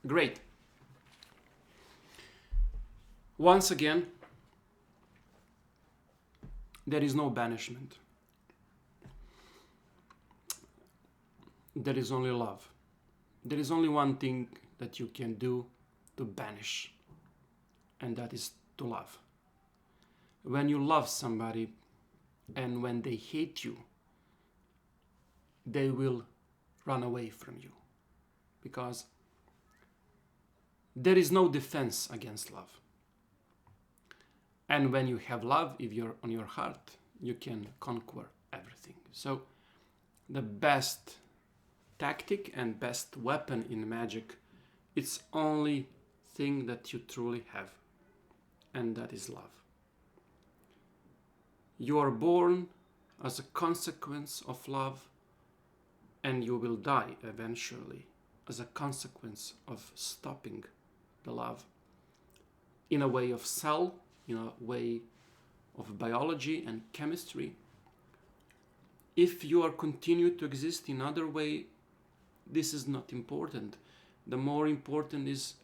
Great. Once again, there is no banishment. There is only love. There is only one thing that you can do to banish, and that is to love. When you love somebody and when they hate you, they will run away from you, because there is no defense against love. And when you have love, if you're on your heart, you can conquer everything. So the best tactic and best weapon in magic, it's only thing that you truly have, and that is love. You are born as a consequence of love, and you will die eventually as a consequence of stopping the love in a way of cell, in a way of biology and chemistry. If you are continue to exist in other way, this is not important. The more important is,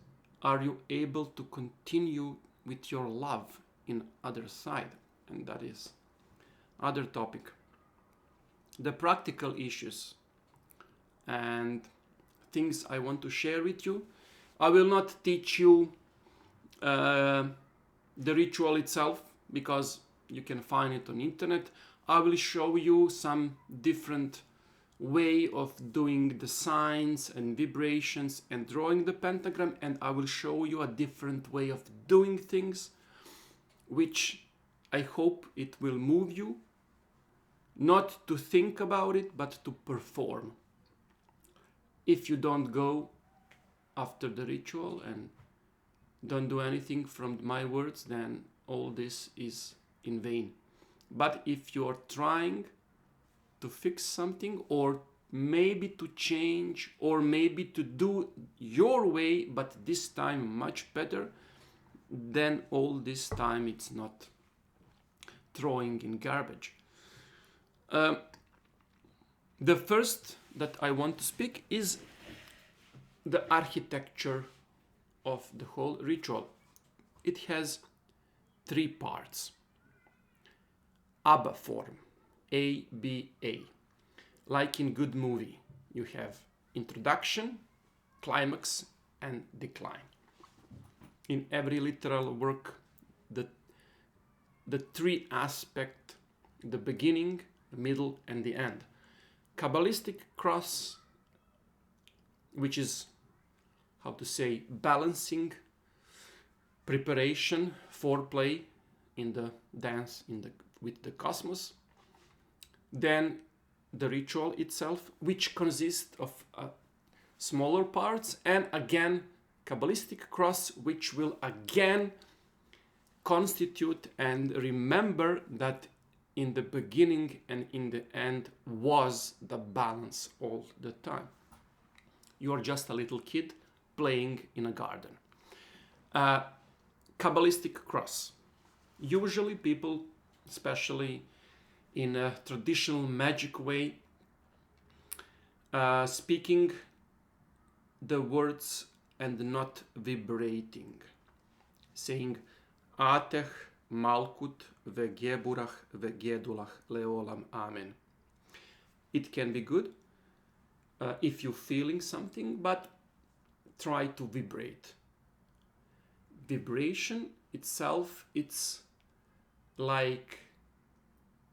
are you able to continue with your love in other side? And that is other topic. The practical issues and things I want to share with you. I will not teach you the ritual itself, because you can find it on internet. I will show you some different way of doing the signs and vibrations and drawing the pentagram, and I will show you a different way of doing things, which I hope it will move you, not to think about it, but to perform. If you don't go after the ritual and don't do anything from my words, then all this is in vain. But if you're trying to fix something, or maybe to change, or maybe to do your way, but this time much better, then all this time it's not throwing in garbage. The first that I want to speak is the architecture of the whole ritual. It has 3 parts. ABBA form, ABA. Like in good movie, you have introduction, climax, and decline. In every literal work, the 3 aspect, the beginning, the middle, and the end. Cabalistic cross, which is, how to say, balancing, preparation, foreplay in the dance with the cosmos. Then the ritual itself, which consists of smaller parts, and again Cabalistic cross, which will again constitute and remember that in the beginning and in the end was the balance all the time. You are just a little kid playing in a garden. Cabalistic cross. Usually people, especially in a traditional magic way, speaking the words and not vibrating, saying Atech Malkut Vegeburach Vegedulach Leolam Amen. It can be good if you're feeling something, but try to vibrate. Vibration itself, it's like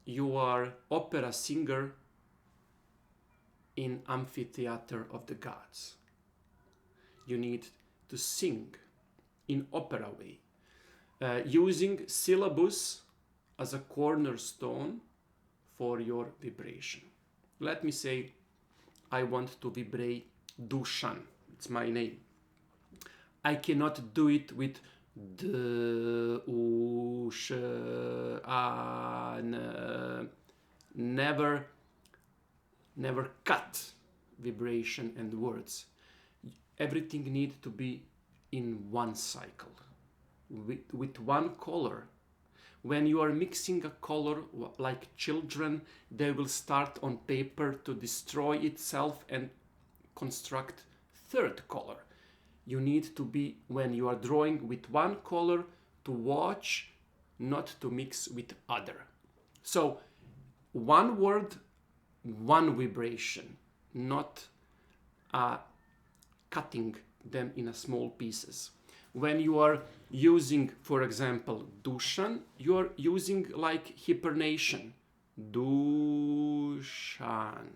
you are opera singer in amphitheater of the gods. You need to sing in opera way, using syllabus as a cornerstone for your vibration. Let me say, I want to vibrate Dushan. It's my name. I cannot do it with the ush, never cut vibration and words. Everything needs to be in one cycle, with one color. When you are mixing a color, like children, they will start on paper to destroy itself and construct third color. you need to be, when you are drawing with one color, to watch not to mix with other. So one word, one vibration, not cutting them in a small pieces. When you are using, for example, Dushan, you are using like hibernation. Dushan.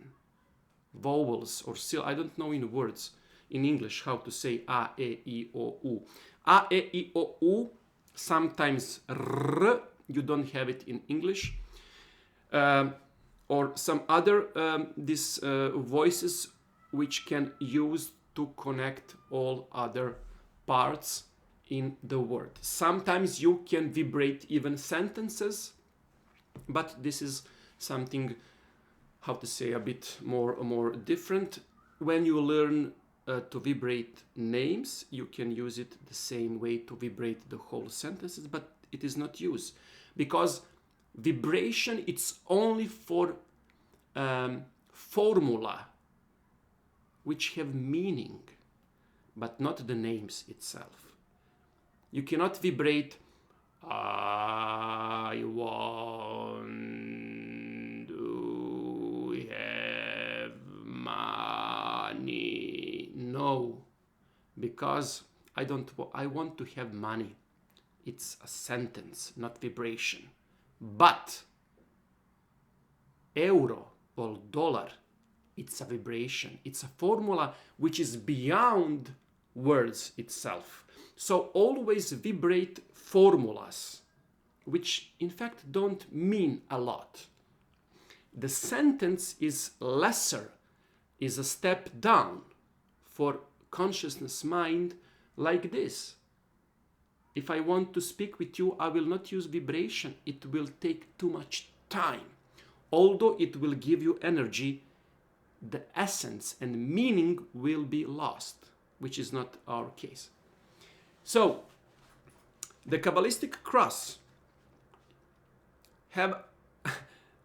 Vowels or still, I don't know in words in English how to say A, E, I, O, U. A, E, I, O, U, sometimes R, you don't have it in English. Or some other these voices which can use to connect all other parts in the word. Sometimes you can vibrate even sentences, but this is something, how to say, a bit more different. When you learn to vibrate names, you can use it the same way to vibrate the whole sentences, but it is not used because vibration, it's only for formula which have meaning, but not the names itself. You cannot vibrate I want to have money. No, because I want to have money. It's a sentence, not vibration. But euro or dollar, it's a vibration. It's a formula which is beyond words itself. So always vibrate formulas, which in fact don't mean a lot. The sentence is lesser, is a step down for consciousness mind like this. If I want to speak with you, I will not use vibration. It will take too much time. Although it will give you energy, the essence and meaning will be lost, which is not our case. So, the Cabalistic cross have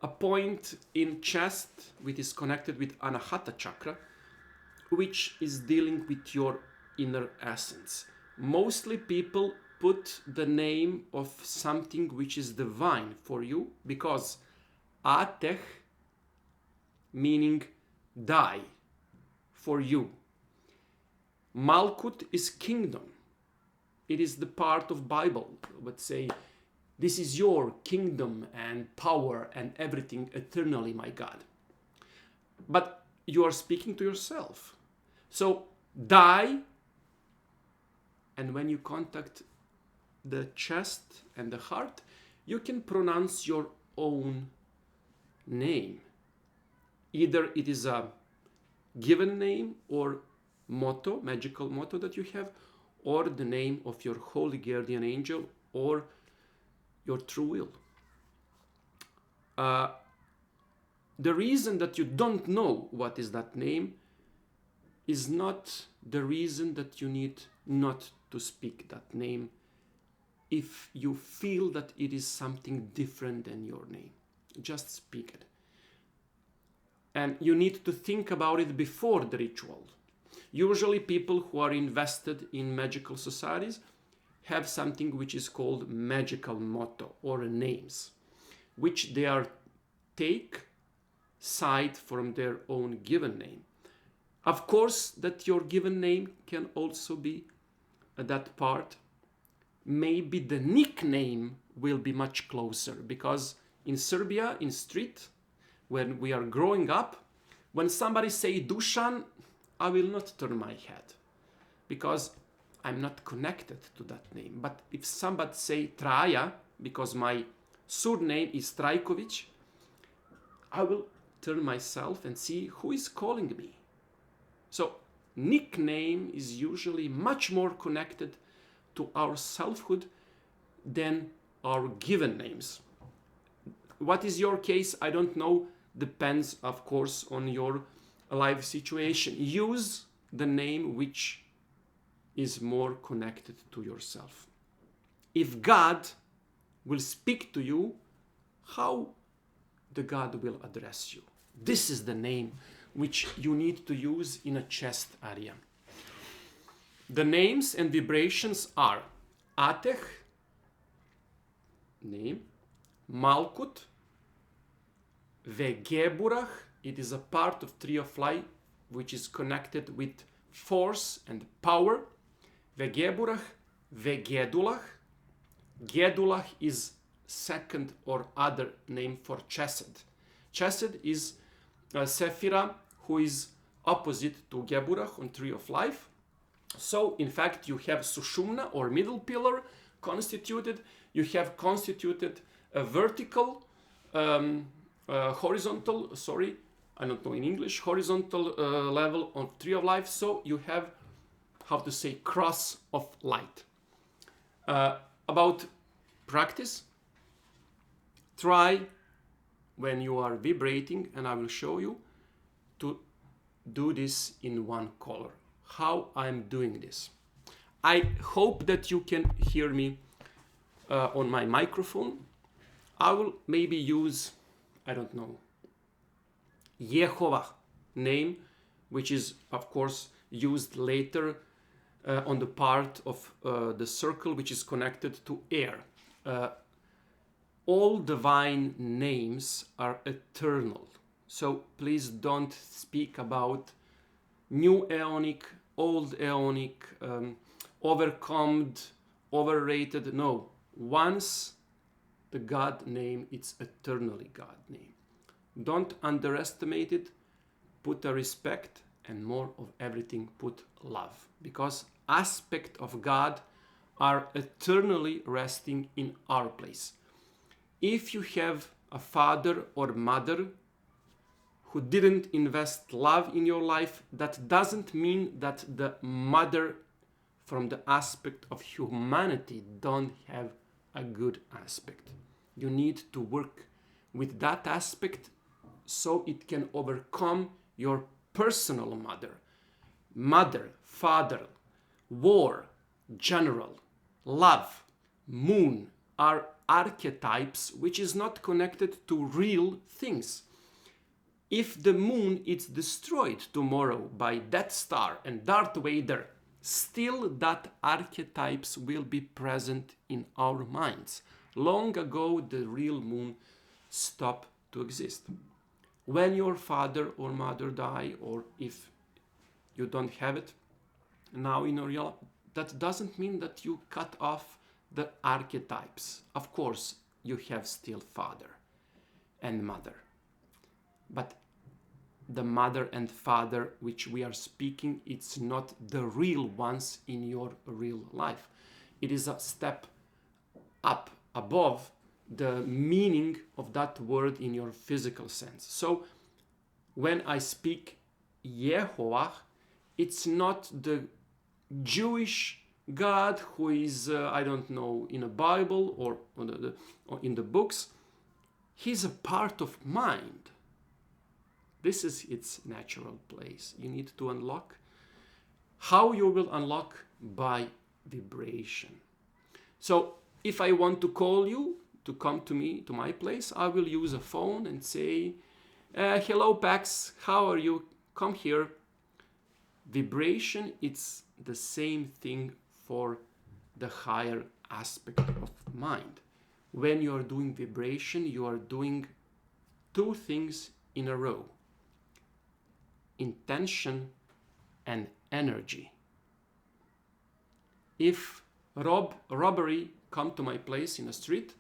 a point in chest which is connected with Anahata chakra, which is dealing with your inner essence. Mostly people put the name of something which is divine for you, because Atech meaning die for you. Malkut is kingdom. It is the part of Bible, but say, this is your kingdom and power and everything eternally, my God. But you are speaking to yourself. So die, and when you contact the chest and the heart, you can pronounce your own name. Either it is a given name or motto, magical motto that you have, or the name of your holy guardian angel or your true will. The reason that you don't know what is that name is not the reason that you need not to speak that name if you feel that it is something different than your name. Just speak it. And you need to think about it before the ritual. Usually people who are invested in magical societies have something which is called magical motto or names, which they are take side from their own given name. Of course, that your given name can also be that part. Maybe the nickname will be much closer, because in Serbia, in street, when we are growing up, when somebody say Dusan, I will not turn my head, because I'm not connected to that name. But if somebody say Traja, because my surname is Trajkovic, I will turn myself and see who is calling me. So nickname is usually much more connected to our selfhood than our given names. What is your case? I don't know. Depends, of course, on your life situation. Use the name which is more connected to yourself. If God will speak to you, how the God will address you? This is the name which you need to use in a chest area. The names and vibrations are Atech, name, Malkut, Vegeburach, it is a part of Tree of Life which is connected with force and power. Vegeburach, Vegedulach. Gedulach is second or other name for Chesed. Chesed is a Sephira who is opposite to Geburach on Tree of Life. So, in fact, you have Sushumna or middle pillar constituted. You have constituted a vertical, horizontal, sorry, I don't know in English, horizontal level on Tree of Life. So you have, how to say, cross of light. About practice, try when you are vibrating, and I will show you, to do this in one color. How I'm doing this. I hope that you can hear me on my microphone. I will maybe use, I don't know, Yehovah name, which is of course used later on the part of the circle which is connected to air. All divine names are eternal. So please don't speak about new aeonic, old aeonic, overcome, overrated. No, once the God name, it's eternally God name. Don't underestimate it. Put a respect, and more of everything, put love. Because aspects of God are eternally resting in our place. If you have a father or mother who didn't invest love in your life, that doesn't mean that the mother from the aspect of humanity don't have a good aspect. You need to work with that aspect so it can overcome your personal mother. Mother, father, war, general, love, moon are archetypes which is not connected to real things. If the moon is destroyed tomorrow by Death Star and Darth Vader, still that archetypes will be present in our minds. Long ago, the real moon stopped to exist. When your father or mother die, or if you don't have it now in your real, that doesn't mean that you cut off the archetypes. Of course, you have still father and mother. But the mother and father which we are speaking, it's not the real ones in your real life. It is a step up above the meaning of that word in your physical sense. So when I speak Yehovah, it's not the Jewish God who is, I don't know, in a Bible or in the books. He's a part of mind. This is its natural place. You need to unlock. How you will unlock? By vibration. So if I want to call you to come to me, to my place, I will use a phone and say, hello Pax, how are you? Come here. Vibration, it's the same thing for the higher aspect of mind. When you are doing vibration, you are doing two things in a row: intention and energy. If robbery come to my place in a street,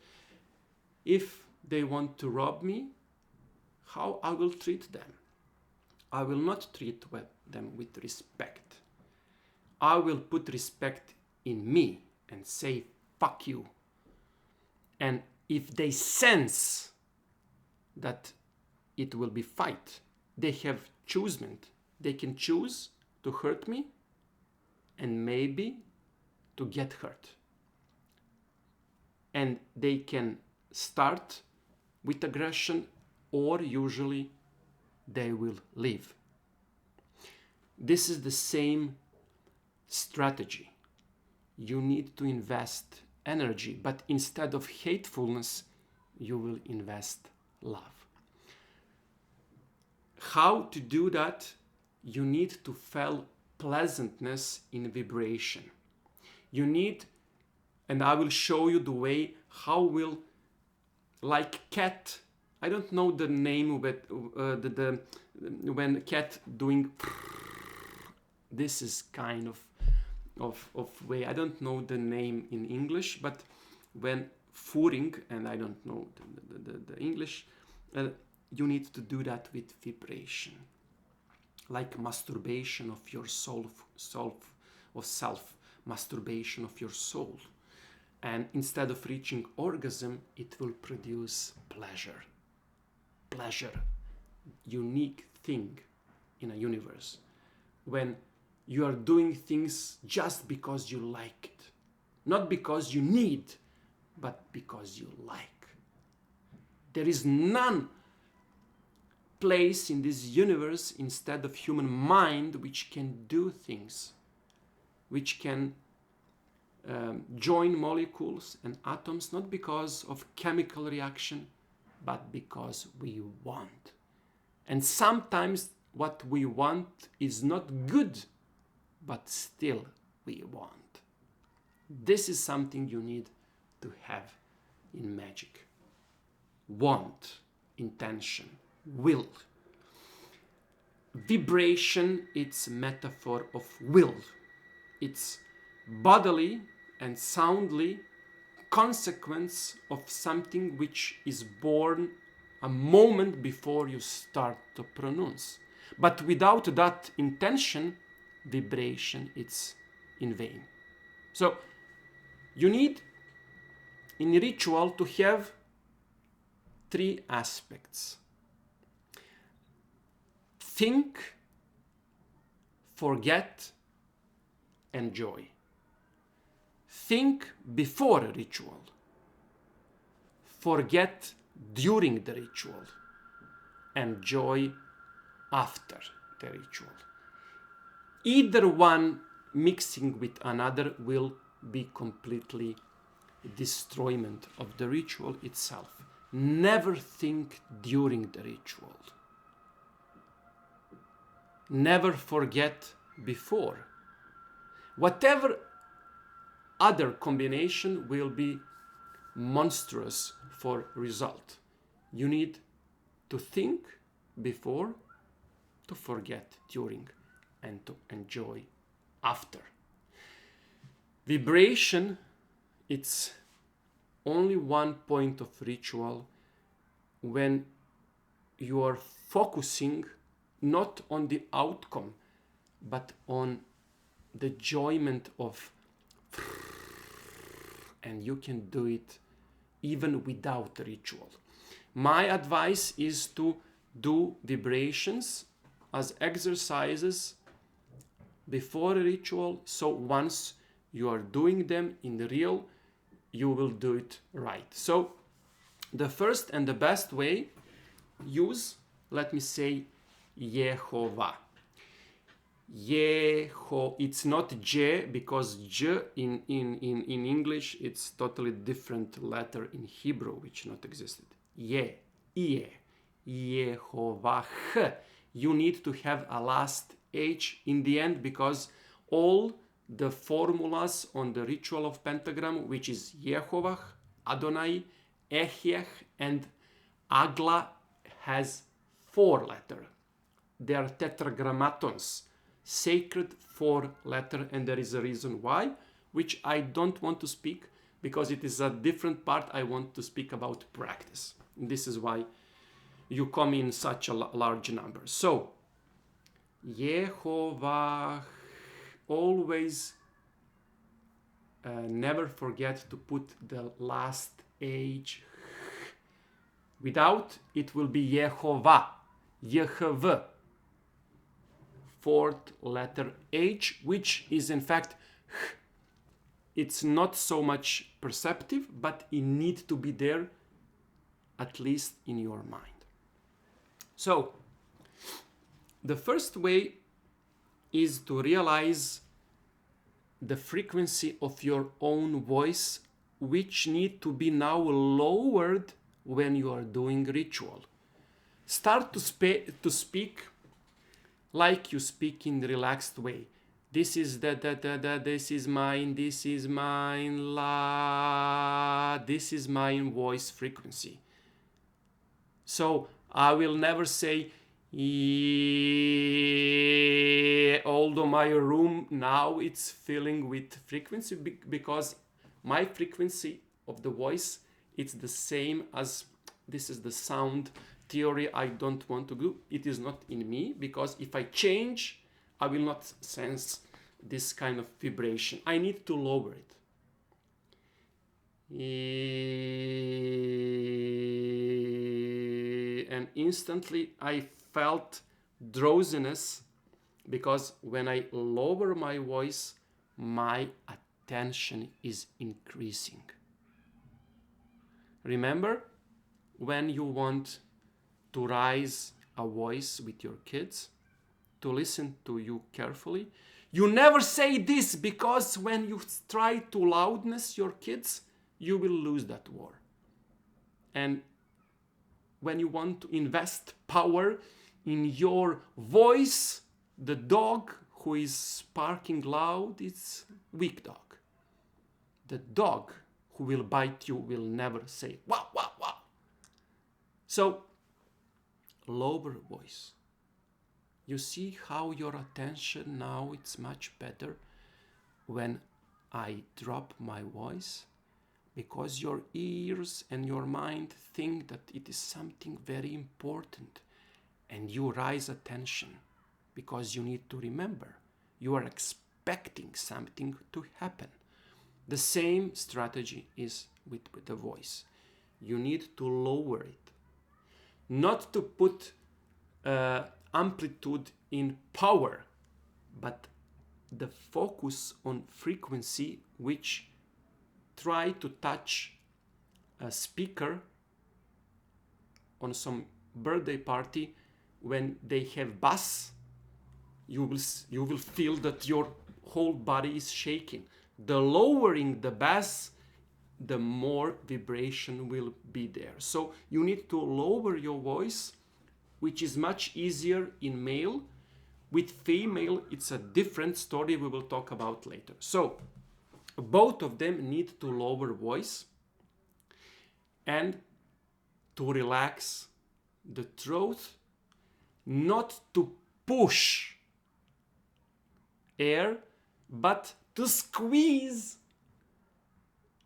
if they want to rob me, how I will treat them? I will not treat them with respect. I will put respect in me and say, fuck you. And if they sense that it will be fight, they have choosement. They can choose to hurt me and maybe to get hurt. And they can start with aggression, or usually they will leave. This is the same strategy. You need to invest energy, but instead of hatefulness, you will invest love. How to do that? You need to feel pleasantness in vibration. You need, and I will show you the way how will, like cat, I don't know the name, but when cat doing, this is kind of way, I don't know the name in English, but when footing, and I don't know the English, you need to do that with vibration, like masturbation of your self, masturbation of your soul. And instead of reaching orgasm, it will produce pleasure. Pleasure, unique thing in a universe. When you are doing things just because you like it. Not because you need, but because you like. There is none place in this universe instead of human mind which can do things, which can join molecules and atoms, not because of chemical reaction, but because we want. And sometimes what we want is not good, but still we want. This is something you need to have in magic. Want, intention, will. Vibration, it's a metaphor of will. It's bodily and soundly consequence of something which is born a moment before you start to pronounce. But without that intention, vibration, it's in vain. So you need in ritual to have three aspects. Think, forget, enjoy. Think before a ritual. Forget during the ritual. Enjoy after the ritual. Either one mixing with another will be completely destroyment of the ritual itself. Never think during the ritual. Never forget before. Whatever other combination will be monstrous for result. You need to think before, to forget during, and to enjoy after. Vibration, it's only one point of ritual when you are focusing not on the outcome, but on the enjoyment of, and you can do it even without the ritual. My advice is to do vibrations as exercises before a ritual, so once you are doing them in the real, you will do it right. So the first and the best way, use, let me say, Yehovah. It's not J, because J in English, it's totally different letter in Hebrew, which not existed. Yehovah. You need to have a last H in the end, because all the formulas on the ritual of pentagram, which is Yehovah, Adonai, Ehyeh, and Agla, has 4 letters. They are tetragrammatons, sacred 4 letters, and there is a reason why, which I don't want to speak, because it is a different part. I want to speak about practice. This is why you come in such a large number. So, Yehovah, always never forget to put the last H. Without, it will be Yehovah, Yehovah. 4th letter H, which is in fact, it's not so much perceptive, but it needs to be there, at least in your mind. So, the first way is to realize the frequency of your own voice, which need to be now lowered when you are doing ritual. Start to speak like you speak in the relaxed way. This is this is mine, la, this is my voice frequency. So I will never say, although my room now it's filling with frequency, because my frequency of the voice, it's the same as, this is the sound theory I don't want to do. It is not in me, because if I change, I will not sense this kind of vibration. I need to lower it. And instantly I felt drowsiness, because when I lower my voice, my attention is increasing. Remember, when you want to raise a voice with your kids, to listen to you carefully, you never say this, because when you try to loudness your kids, you will lose that war. And when you want to invest power in your voice, the dog who is barking loud is weak dog. The dog who will bite you will never say wow, wow, wow. So lower voice. You see how your attention now, it's much better when I drop my voice, because your ears and your mind think that it is something very important, and you raise attention because you need to remember. You are expecting something to happen. The same strategy is with the voice. You need to lower it, not to put amplitude in power, but the focus on frequency, which try to touch a speaker on some birthday party. When they have bass, you will feel that your whole body is shaking. The lowering the bass, the more vibration will be there. So you need to lower your voice, which is much easier in male. With female, it's a different story we will talk about later. So both of them need to lower voice and to relax the throat, not to push air, but to squeeze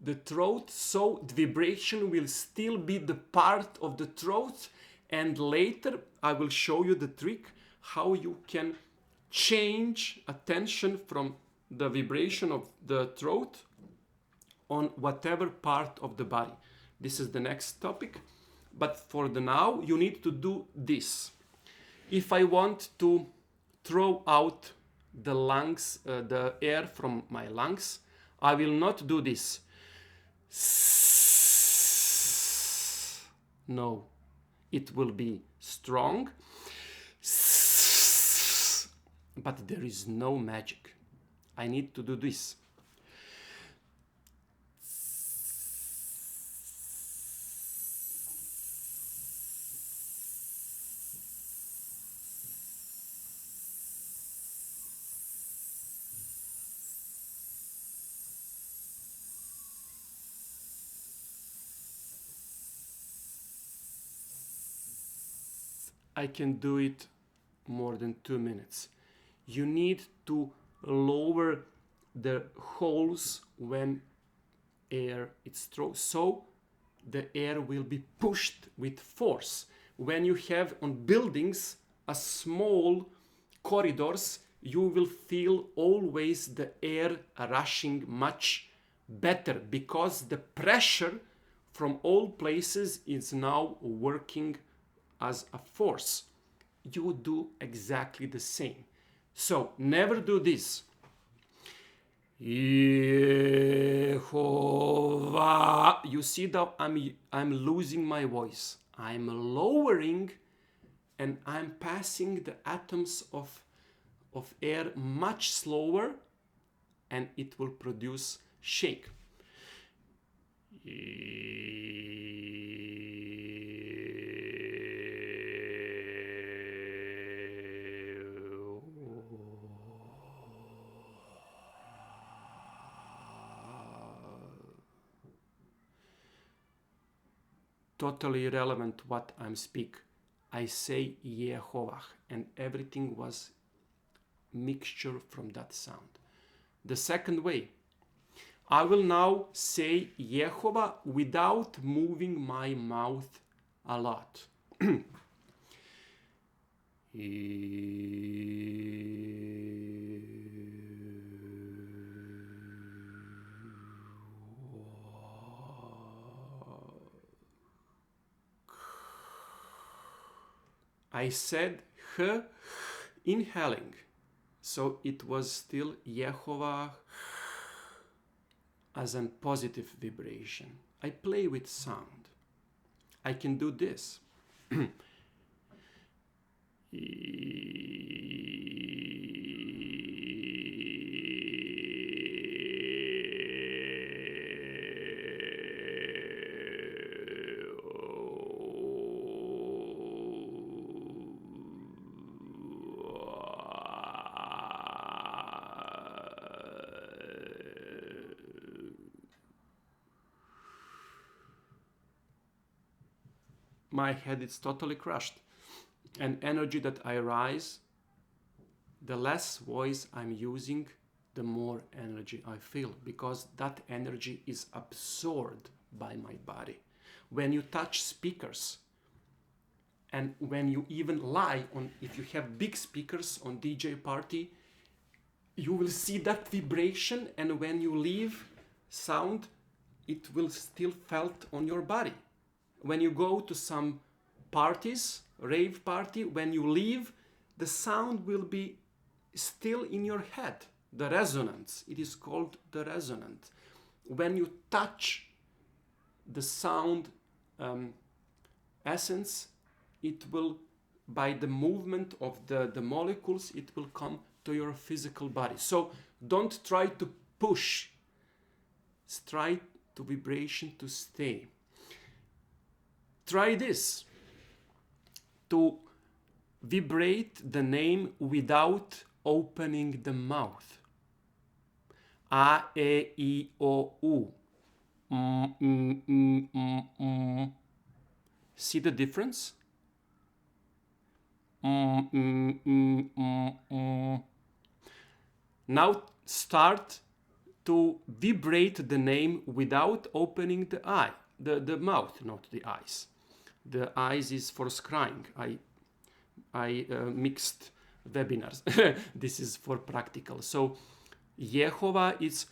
the throat, so the vibration will still be the part of the throat. And later I will show you the trick how you can change attention from the vibration of the throat on whatever part of the body. This is the next topic, but for the now you need to do this. If I want to throw out the lungs, the air from my lungs, I will not do this. No, it will be strong, but there is no magic. I need to do this. I can do it more than 2 minutes. You need to lower the holes when air is thrown, so the air will be pushed with force. When you have on buildings a small corridors, you will feel always the air rushing much better, because the pressure from all places is now working as a force. You do exactly the same. So never do this. Yehovah. You see that I'm losing my voice. I'm lowering, and I'm passing the atoms of air much slower, and it will produce shake. totally irrelevant what I'm speak. I say Yehovah, and everything was mixture from that sound. The second way, I will now say Yehovah without moving my mouth a lot. I said H inhaling, so it was still Yehovah as a positive vibration. I play with sound. I can do this. My head is totally crushed. And energy that I rise, the less voice I'm using, the more energy I feel, because that energy is absorbed by my body. When you touch speakers, and when you even lie on, if you have big speakers on DJ party, you will see that vibration, and when you leave sound, it will still felt on your body. When you go to some parties, rave party, when you leave, the sound will be still in your head. The resonance, it is called the resonance. When you touch the sound essence, it will, by the movement of the molecules, it will come to your physical body. So don't try to push, try to vibration to stay. Try this, to vibrate the name without opening the mouth. A, E, I, O, U. See the difference? Now start to vibrate the name without opening the eye, the mouth, not the eyes. The eyes is for scrying. I mixed webinars. This is for practical. So Yehovah is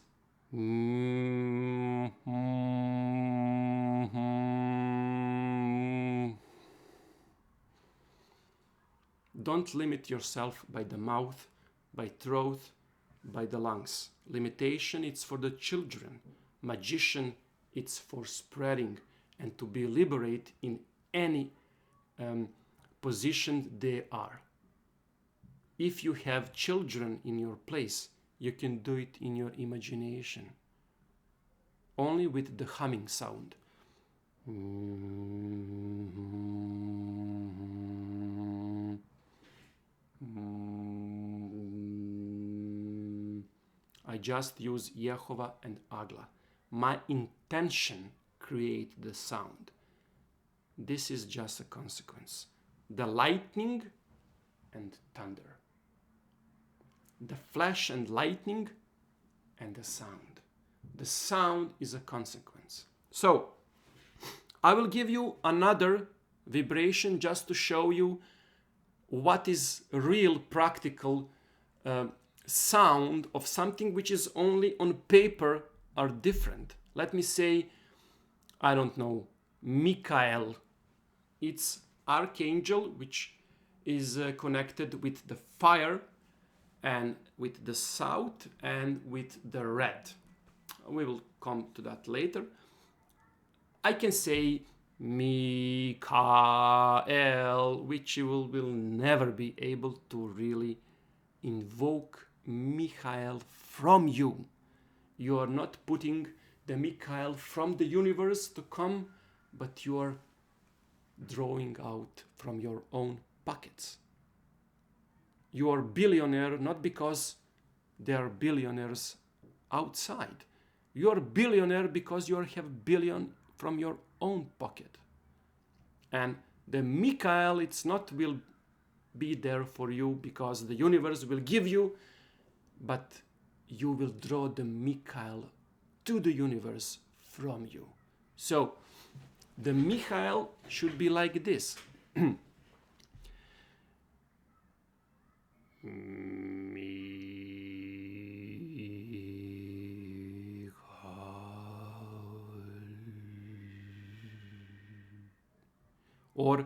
don't limit yourself by the mouth, by throat, by the lungs. Limitation, it's for the children. Magician, it's for spreading and to be liberated in any position they are. If you have children in your place, you can do it in your imagination, only with the humming sound. I just use Yehovah and Agla. My intention create the sound. This is just a consequence. The lightning and thunder. The flash and lightning and the sound. The sound is a consequence. So, I will give you another vibration just to show you what is real practical sound of something which is only on paper are different. Let me say, I don't know, Michael. It's archangel which is connected with the fire and with the south and with the red. We will come to that later. I can say Michael, which you will never be able to really invoke Michael from you. You are not putting the Michael from the universe to come, but you are drawing out from your own pockets. You are billionaire not because there are billionaires outside. You are billionaire because you have billion from your own pocket. And the Michael, it's not will be there for you because the universe will give you, but you will draw the Michael to the universe from you. So the Michael should be like this. Or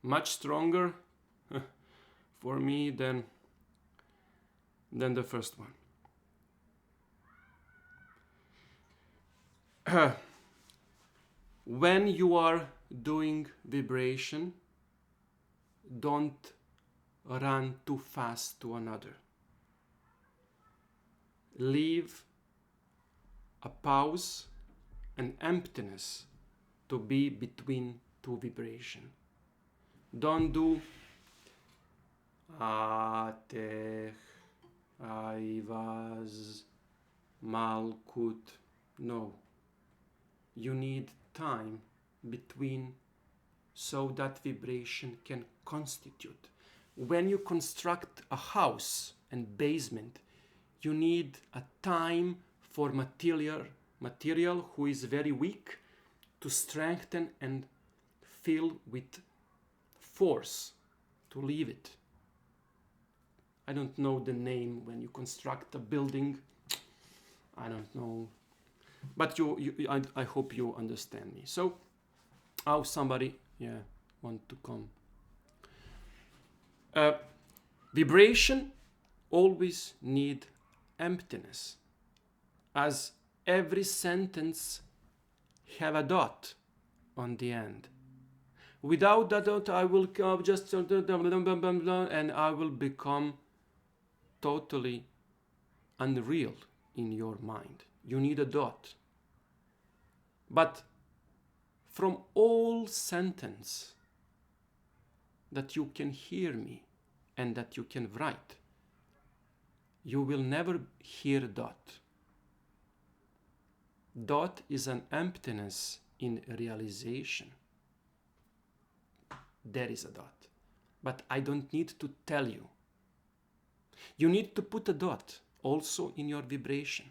much stronger for me than the first one. When you are doing vibration, don't run too fast to another. Leave a pause, an emptiness to be between two vibrations. Don't do Atech, Aivaz, Malkut. No. You need time between so that vibration can constitute. When you construct a house and basement, you need a time for material who is very weak to strengthen and fill with force to leave it. I don't know the name when you construct a building. I don't know. But I hope you understand me. So, somebody, want to come. Vibration always need emptiness, as every sentence have a dot on the end. Without that dot, I will just and I will become totally unreal in your mind. You need a dot. But from all sentence that you can hear me and that you can write, you will never hear dot. Dot is an emptiness in realization. There is a dot. But I don't need to tell you. You need to put a dot also in your vibration.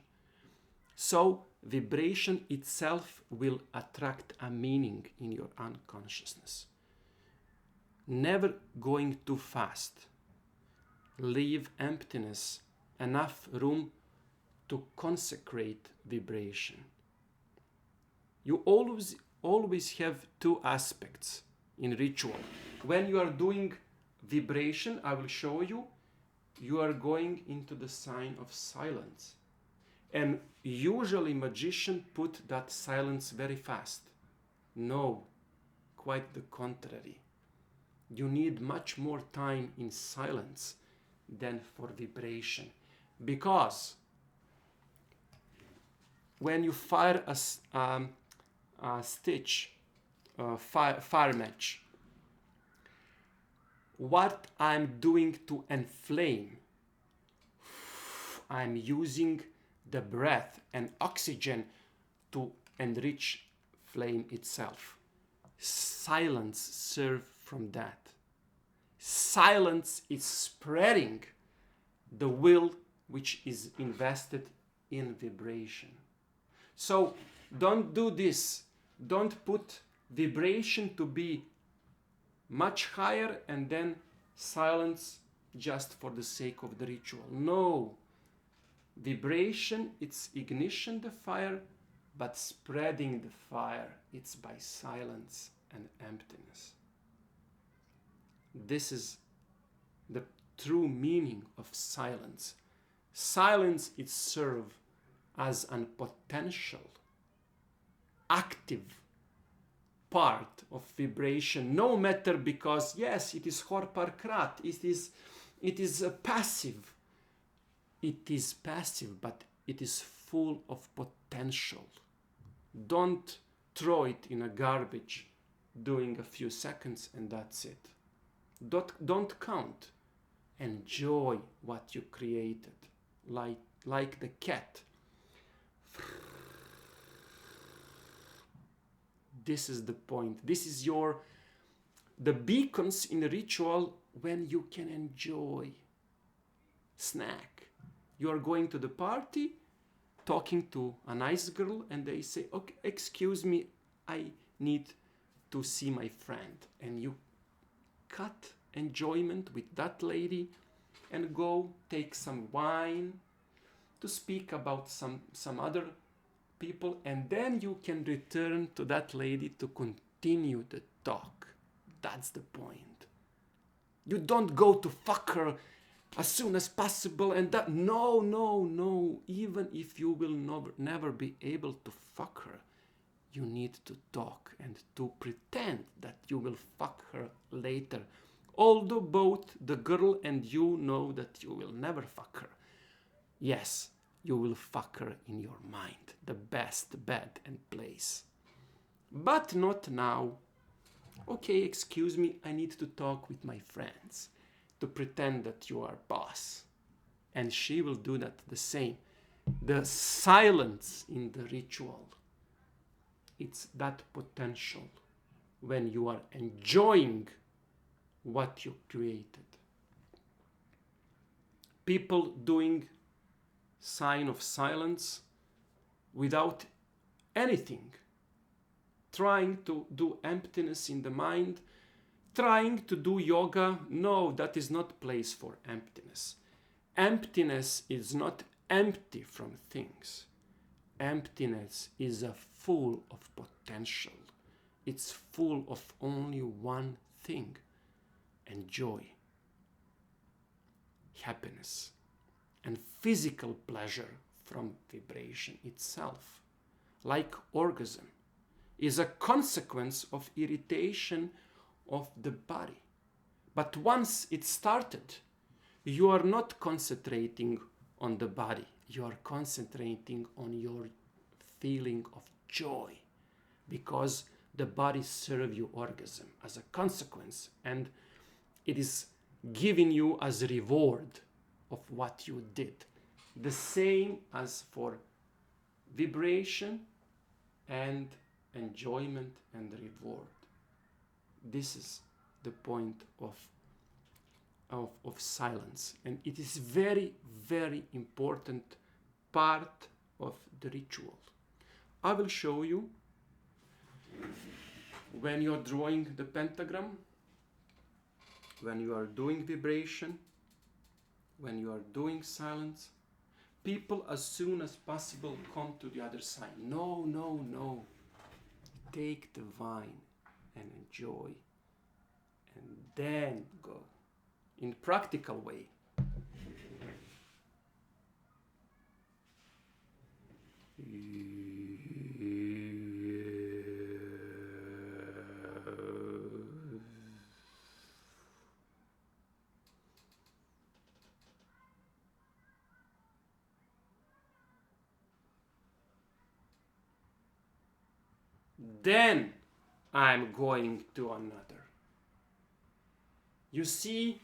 So vibration itself will attract a meaning in your unconsciousness. Never going too fast. Leave emptiness, enough room to consecrate vibration. You always have two aspects in ritual. When you are doing vibration, I will show you, you are going into the sign of silence. And usually magicians put that silence very fast. No, quite the contrary. You need much more time in silence than for vibration. Because when you fire a stitch, fire match, what I'm doing to inflame, I'm using the breath and oxygen to enrich flame itself. Silence serves from that. Silence is spreading the will which is invested in vibration. So don't do this. Don't put vibration to be much higher and then silence just for the sake of the ritual. No. Vibration, it's ignition the fire, but spreading the fire, it's by silence and emptiness. This is the true meaning of silence. Silence is served as a potential, active part of vibration, no matter, because yes, it is horparkrat, it is passive. It is passive, but it is full of potential. Don't throw it in a garbage doing a few seconds and that's it. Don't count. Enjoy what you created, like the cat. This is the point. This is the beacons in a ritual when you can enjoy. Snack. You are going to the party, talking to a nice girl, and they say, okay, excuse me, I need to see my friend. And you cut enjoyment with that lady and go take some wine to speak about some other people, and then you can return to that lady to continue the talk. That's the point. You don't go to fuck her as soon as possible and that. No. Even if you will never be able to fuck her, you need to talk and to pretend that you will fuck her later. Although both the girl and you know that you will never fuck her. Yes, you will fuck her in your mind, the best bed and place. But not now. Okay, excuse me, I need to talk with my friends, to pretend that you are boss. And she will do that the same. The silence in the ritual, it's that potential when you are enjoying what you created. People doing sign of silence without anything, trying to do emptiness in the mind, trying to do yoga. No, that is not place for emptiness. Emptiness is not empty from things. Emptiness is full of potential. It's full of only one thing: and joy, happiness, and physical pleasure from vibration itself, like orgasm, is a consequence of irritation of the body. But once it started, you are not concentrating on the body, you are concentrating on your feeling of joy, because the body serves you orgasm as a consequence, and it is giving you as a reward of what you did. The same as for vibration and enjoyment and reward. This is the point of silence, and it is very, very important part of the ritual. I will show you when you are drawing the pentagram, when you are doing vibration, when you are doing silence. People as soon as possible come to the other side. No. Take the wine and enjoy, and then go in practical way. Then I'm going to another. You see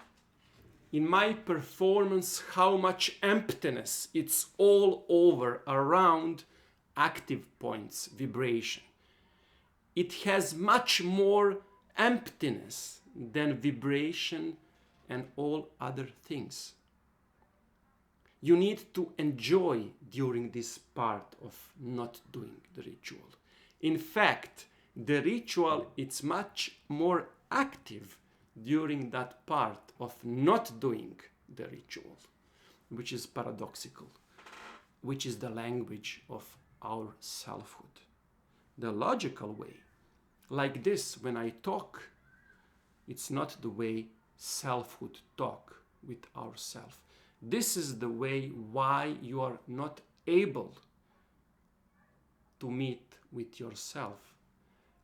in my performance how much emptiness it's all over around active points, vibration. It has much more emptiness than vibration and all other things. You need to enjoy during this part of not doing the ritual. In fact, the ritual is much more active during that part of not doing the ritual, which is paradoxical, which is the language of our selfhood. The logical way, like this, when I talk, it's not the way selfhood talk with ourself. This is the way why you are not able to meet with yourself.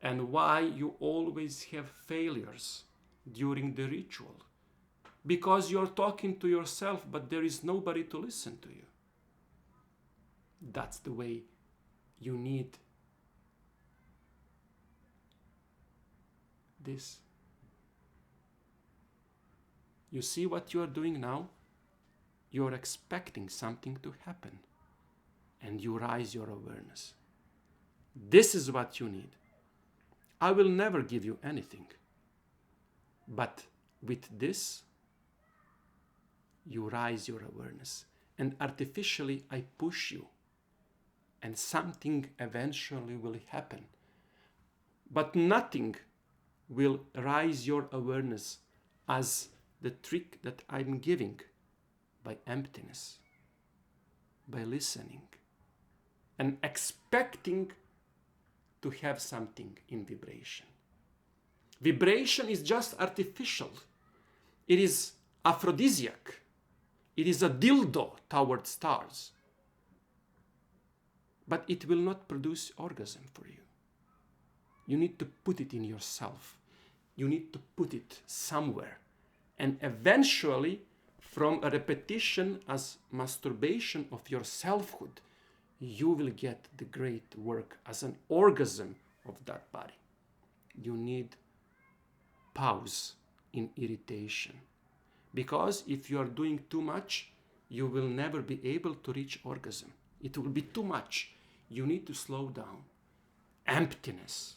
and why you always have failures during the ritual. Because you're talking to yourself, but there is nobody to listen to you. That's the way you need this. You see what you are doing now? You're expecting something to happen, and you raise your awareness. This is what you need. I will never give you anything, but with this, you raise your awareness, and artificially I push you, and something eventually will happen. But nothing will raise your awareness as the trick that I'm giving, by emptiness, by listening, and expecting to have something in vibration. Vibration is just artificial. It is aphrodisiac. It is a dildo toward stars. But it will not produce orgasm for you. You need to put it in yourself. You need to put it somewhere. And eventually, from a repetition as masturbation of your selfhood, you will get the great work as an orgasm of that body. You need pause in irritation. Because if you are doing too much, you will never be able to reach orgasm. It will be too much. You need to slow down. Emptiness.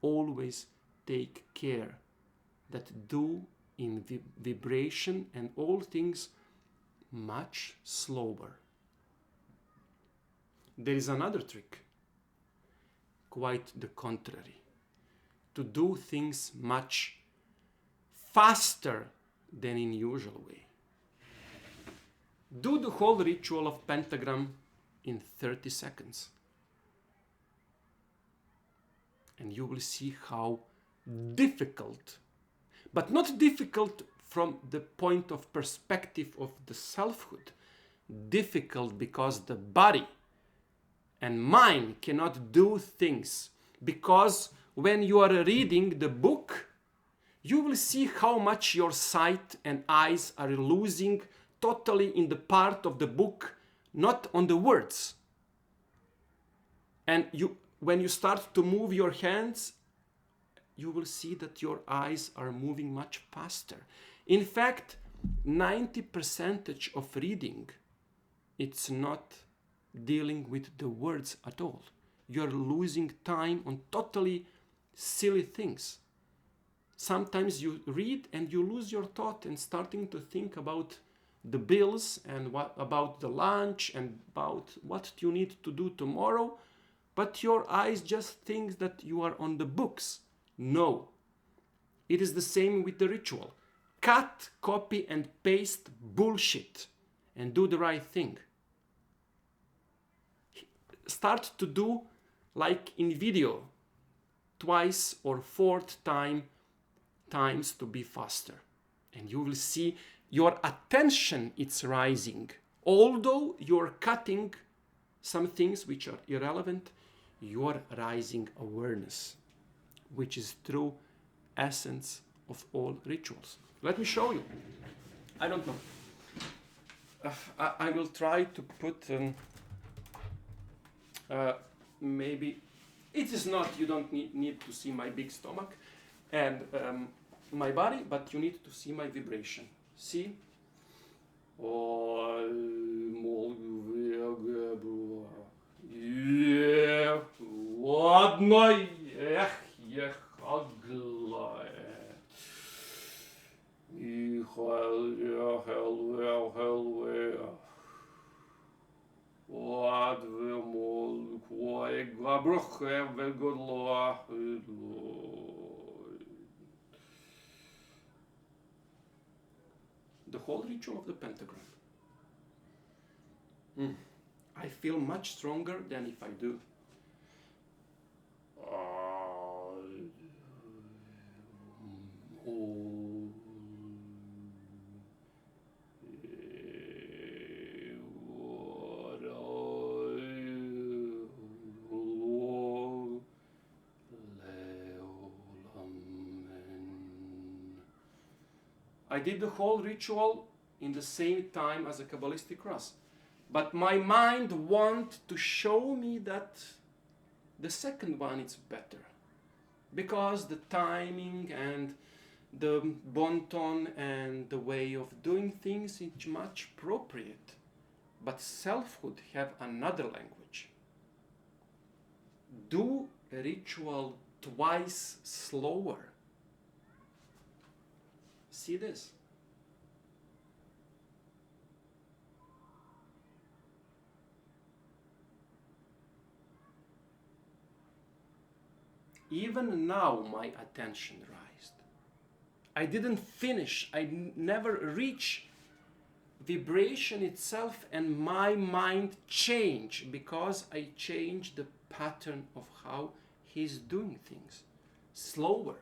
Always take care that do in vibration and all things much slower. There is another trick, quite the contrary, to do things much faster than in usual way. Do the whole ritual of pentagram in 30 seconds. And you will see how difficult, but not difficult from the point of perspective of the selfhood, difficult because the body and mind cannot do things. Because when you are reading the book, you will see how much your sight and eyes are losing totally in the part of the book, not on the words. And when you start to move your hands, you will see that your eyes are moving much faster. In fact, 90% of reading, it's not dealing with the words at all. You're losing time on totally silly things. Sometimes you read and you lose your thought and starting to think about the bills and about the lunch and about what you need to do tomorrow, but your eyes just think that you are on the books. No. It is the same with the ritual. Cut, copy, and paste bullshit and do the right thing. Start to do like in video, twice or fourth times to be faster. And you will see your attention is rising. Although you're cutting some things which are irrelevant, you're rising awareness, which is true essence of all rituals. Let me show you. I don't know. I will try to put maybe it is not, you don't need to see my big stomach and my body, but you need to see my vibration. See? Ладно, the whole ritual of the pentagram. I feel much stronger than if I do. I did the whole ritual in the same time as a Cabalistic cross. But my mind wants to show me that the second one is better. Because the timing and the bon ton and the way of doing things is much appropriate. But selfhood have another language. Do a ritual twice slower. See this? Even now my attention rised. I didn't finish. I never reached vibration itself, and my mind changed because I changed the pattern of how he's doing things. Slower.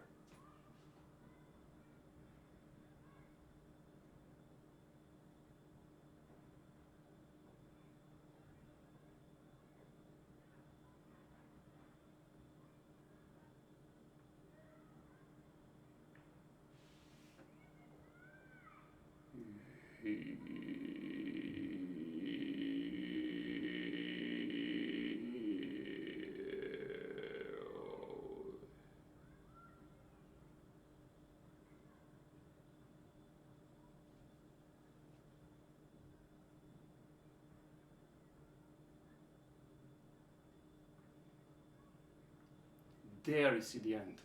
There you see the end.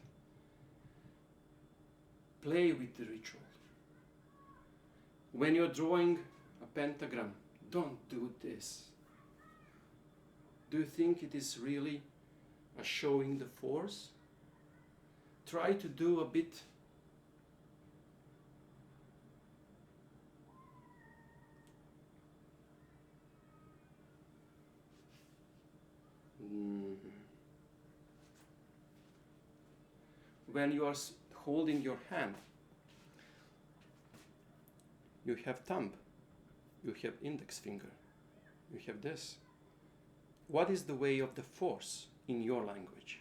Play with the ritual. When you're drawing a pentagram, don't do this. Do you think it is really a showing the force? Try to do a bit when you are holding your hand, you have thumb, you have index finger, you have this. What is the way of the force in your language?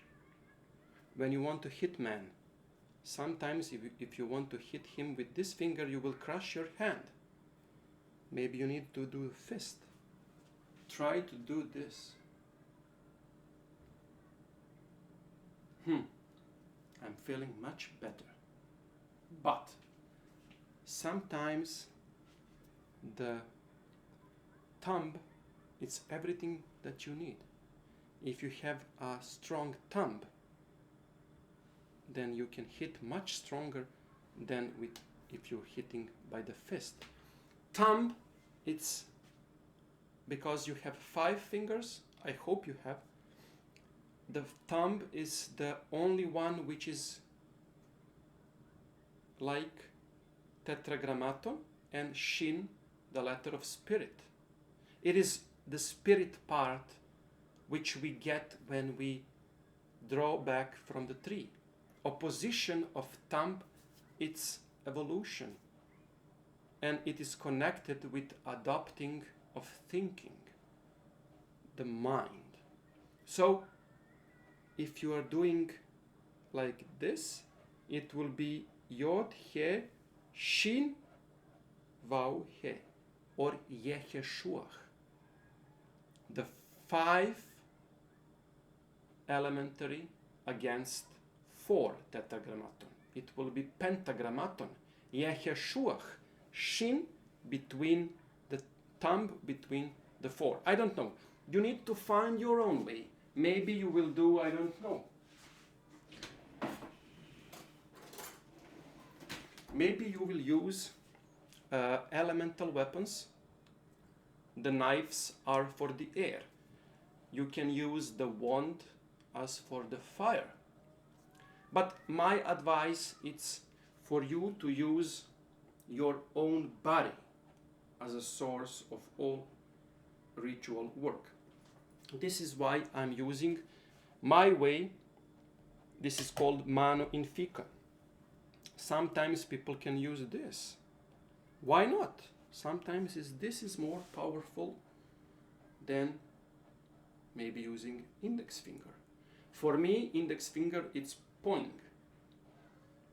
When you want to hit man, sometimes if you want to hit him with this finger, you will crush your hand. Maybe you need to do a fist. Try to do this. I'm feeling much better. But sometimes the thumb is everything that you need. If you have a strong thumb, then you can hit much stronger than if you're hitting by the fist. Thumb, it's because you have 5 fingers, I hope you have. The thumb is the only one which is like tetragrammaton, and shin, the letter of spirit. It is the spirit part which we get when we draw back from the tree. Opposition of thumb, it's evolution, and it is connected with adopting of thinking, the mind. So if you are doing like this, it will be Yod, He, Shin, Vau, He, or Yeheshuach. The 5 elementary against 4 tetragrammaton. It will be pentagrammaton. Yeheshuach, Shin between the thumb between the 4. I don't know. You need to find your own way. Maybe you will do, I don't know. Maybe you will use elemental weapons. The knives are for the air. You can use the wand as for the fire. But my advice is for you to use your own body as a source of all ritual work. This is why I'm using my way. This is called mano in fica. Sometimes people can use this. Why not? Sometimes this is more powerful than maybe using index finger. For me, index finger, it's pointing,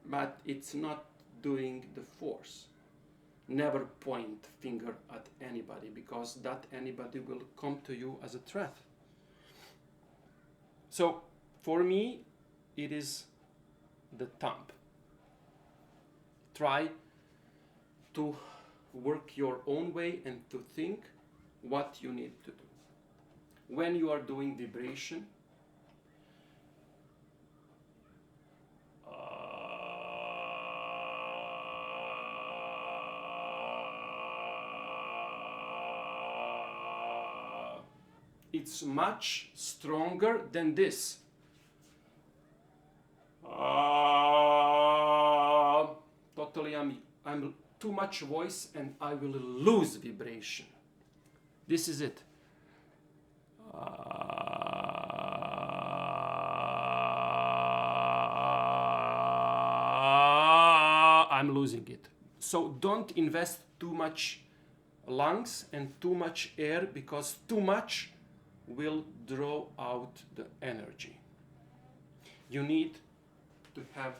but it's not doing the force. Never point finger at anybody, because that anybody will come to you as a threat. So for me, it is the thumb. Try to work your own way and to think what you need to do. When you are doing vibration, it's much stronger than this. Totally, I'm too much voice and I will lose vibration. This is it. I'm losing it. So don't invest too much lungs and too much air, because too much will draw out the energy. You need to have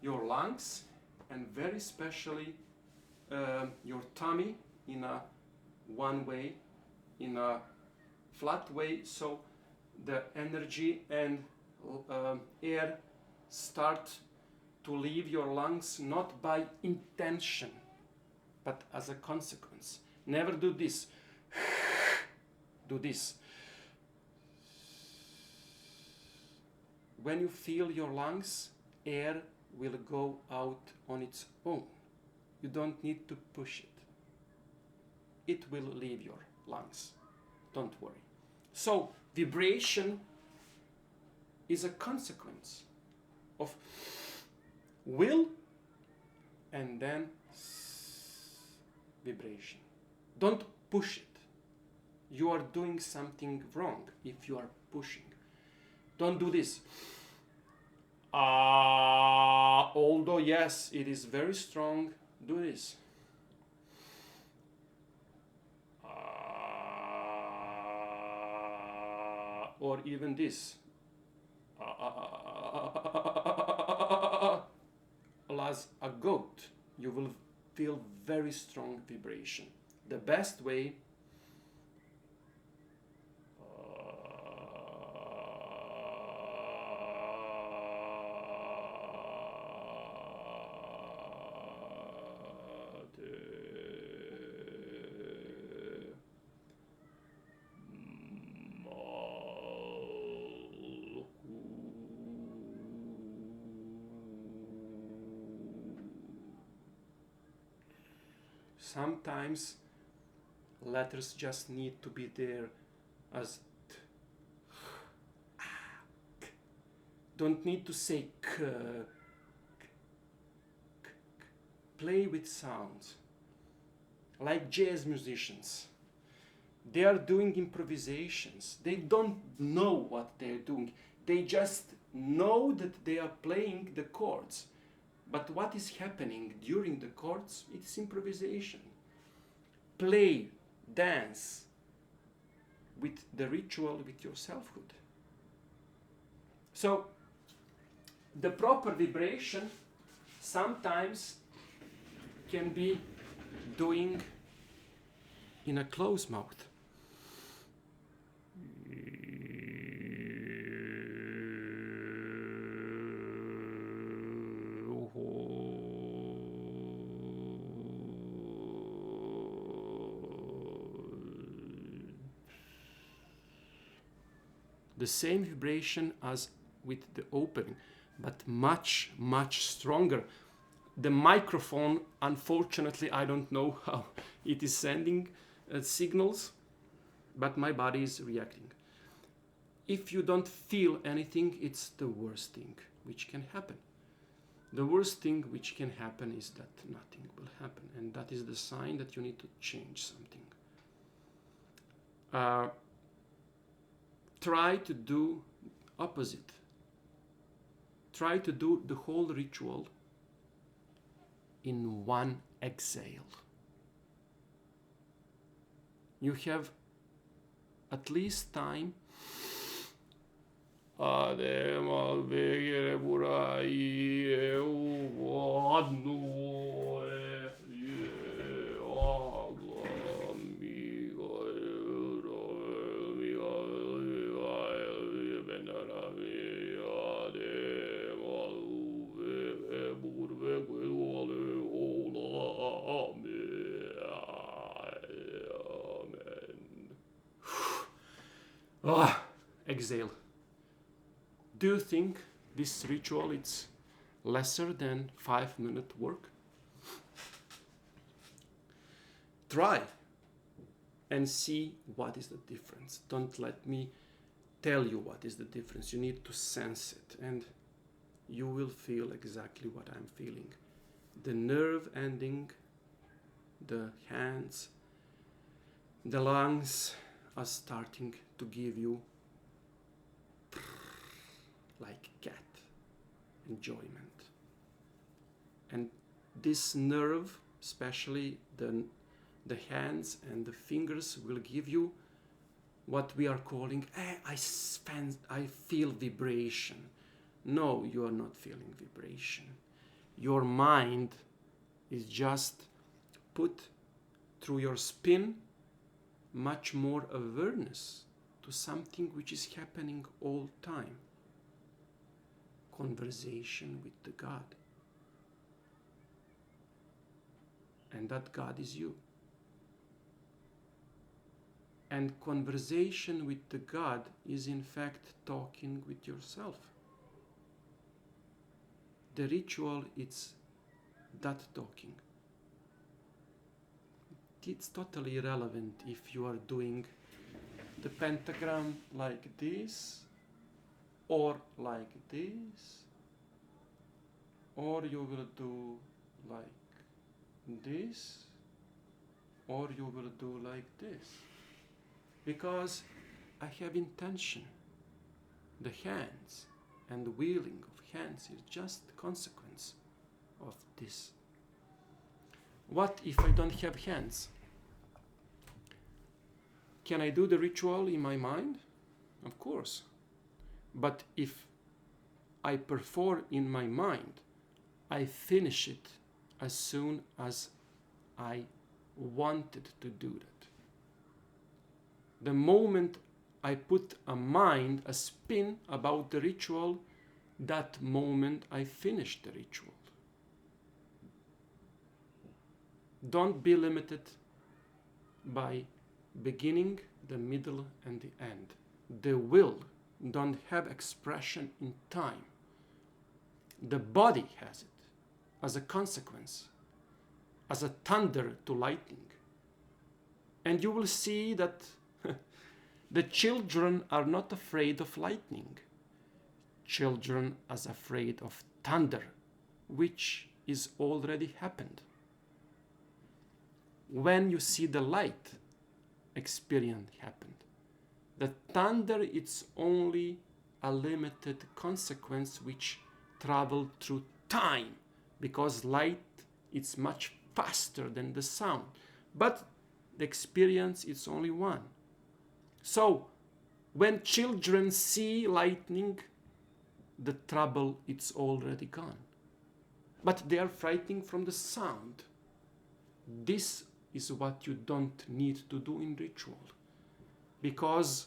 your lungs and very especially your tummy in a one way, in a flat way, so the energy and air start to leave your lungs not by intention but as a consequence. Never do this. Do this. When you fill your lungs, air will go out on its own. You don't need to push it. It will leave your lungs. Don't worry. So, vibration is a consequence of will and then vibration. Don't push it. You are doing something wrong if you are pushing. Don't do this. Although yes, it is very strong, do this. Or even this. As a goat, you will feel very strong vibration. The best way sometimes letters just need to be there as t, k. Don't need to say k, k, k. Play with sounds. Like jazz musicians. They are doing improvisations. They don't know what they're doing. They just know that they are playing the chords. But what is happening during the chords? It's improvisation. Play, dance with the ritual, with your selfhood. So, the proper vibration sometimes can be doing in a closed mouth. The same vibration as with the opening, but much, much stronger. The microphone, unfortunately, I don't know how it is sending signals, but my body is reacting. If you don't feel anything, it's the worst thing which can happen. The worst thing which can happen is that nothing will happen, and that is the sign that you need to change something. Try to do opposite. Try to do the whole ritual in one exhale. You have at least time Ah, exhale. Do you think this ritual is lesser than 5-minute work? Try and see what is the difference. Don't let me tell you what is the difference. You need to sense it, and you will feel exactly what I'm feeling. The nerve ending, the hands, the lungs are starting to give you like cat enjoyment. And this nerve, especially the hands and the fingers, will give you what we are calling, I feel vibration. No, you are not feeling vibration. Your mind is just put through your spin much more awareness to something which is happening all time. Conversation with the God. And that God is you. And conversation with the God is in fact talking with yourself. The ritual is that talking. It's totally irrelevant if you are doing the pentagram like this, or like this, or you will do like this, or you will do like this. Because I have intention. The hands and the wheeling of hands is just the consequence of this. What if I don't have hands? Can I do the ritual in my mind? Of course. But if I perform in my mind, I finish it as soon as I wanted to do that. The moment I put a mind, a spin about the ritual, that moment I finish the ritual. Don't be limited by beginning, the middle, and the end. The will don't have expression in time. The body has it as a consequence, as a thunder to lightning. And you will see that the children are not afraid of lightning. Children are afraid of thunder, which is already happened. When you see the light, experience happened. The thunder, it's only a limited consequence which travel through time, because light is much faster than the sound. But the experience is only one. So, when children see lightning, the trouble is already gone. But they are frightened from the sound. This is what you don't need to do in ritual. Because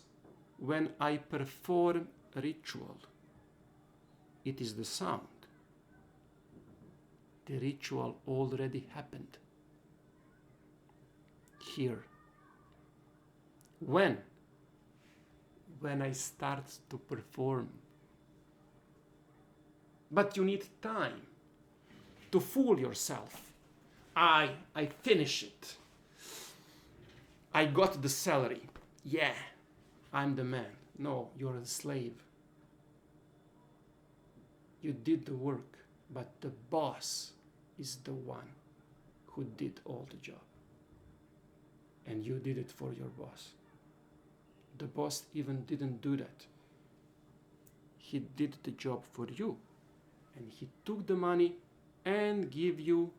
when I perform a ritual, it is the sound. The ritual already happened. Here. When I start to perform. But you need time to fool yourself. I finish it. I got the salary. Yeah, I'm the man. No, you're a slave. You did the work, but the boss is the one who did all the job. And you did it for your boss. The boss even didn't do that. He did the job for you. And he took the money and give you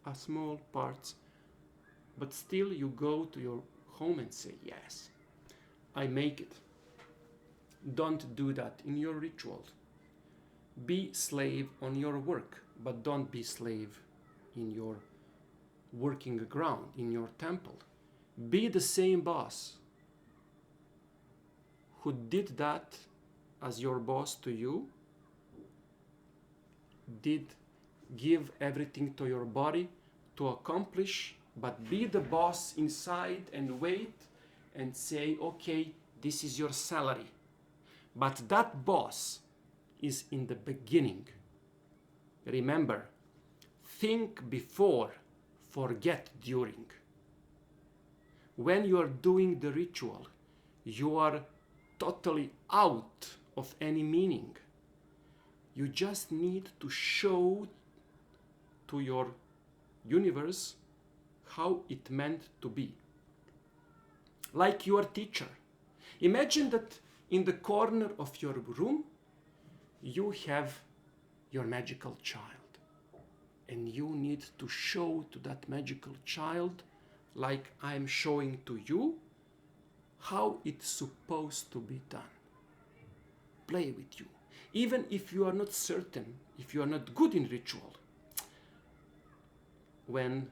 a small part. But still you go to your home and say, yes, I make it. Don't do that in your ritual. Be slave on your work, but don't be slave in your working ground, in your temple. Be the same boss who did that as your boss to you, did give everything to your body to accomplish, but be the boss inside and wait and say, okay, This is your salary. But that boss is in the beginning. Remember, think before, forget during. When you are doing the ritual, you are totally out of any meaning. You just need to show to your universe how it meant to be. Like your teacher. Imagine that in the corner of your room, you have your magical child. And you need to show to that magical child, like I'm showing to you, how it's supposed to be done. Play with you. Even if you are not certain, if you are not good in ritual, when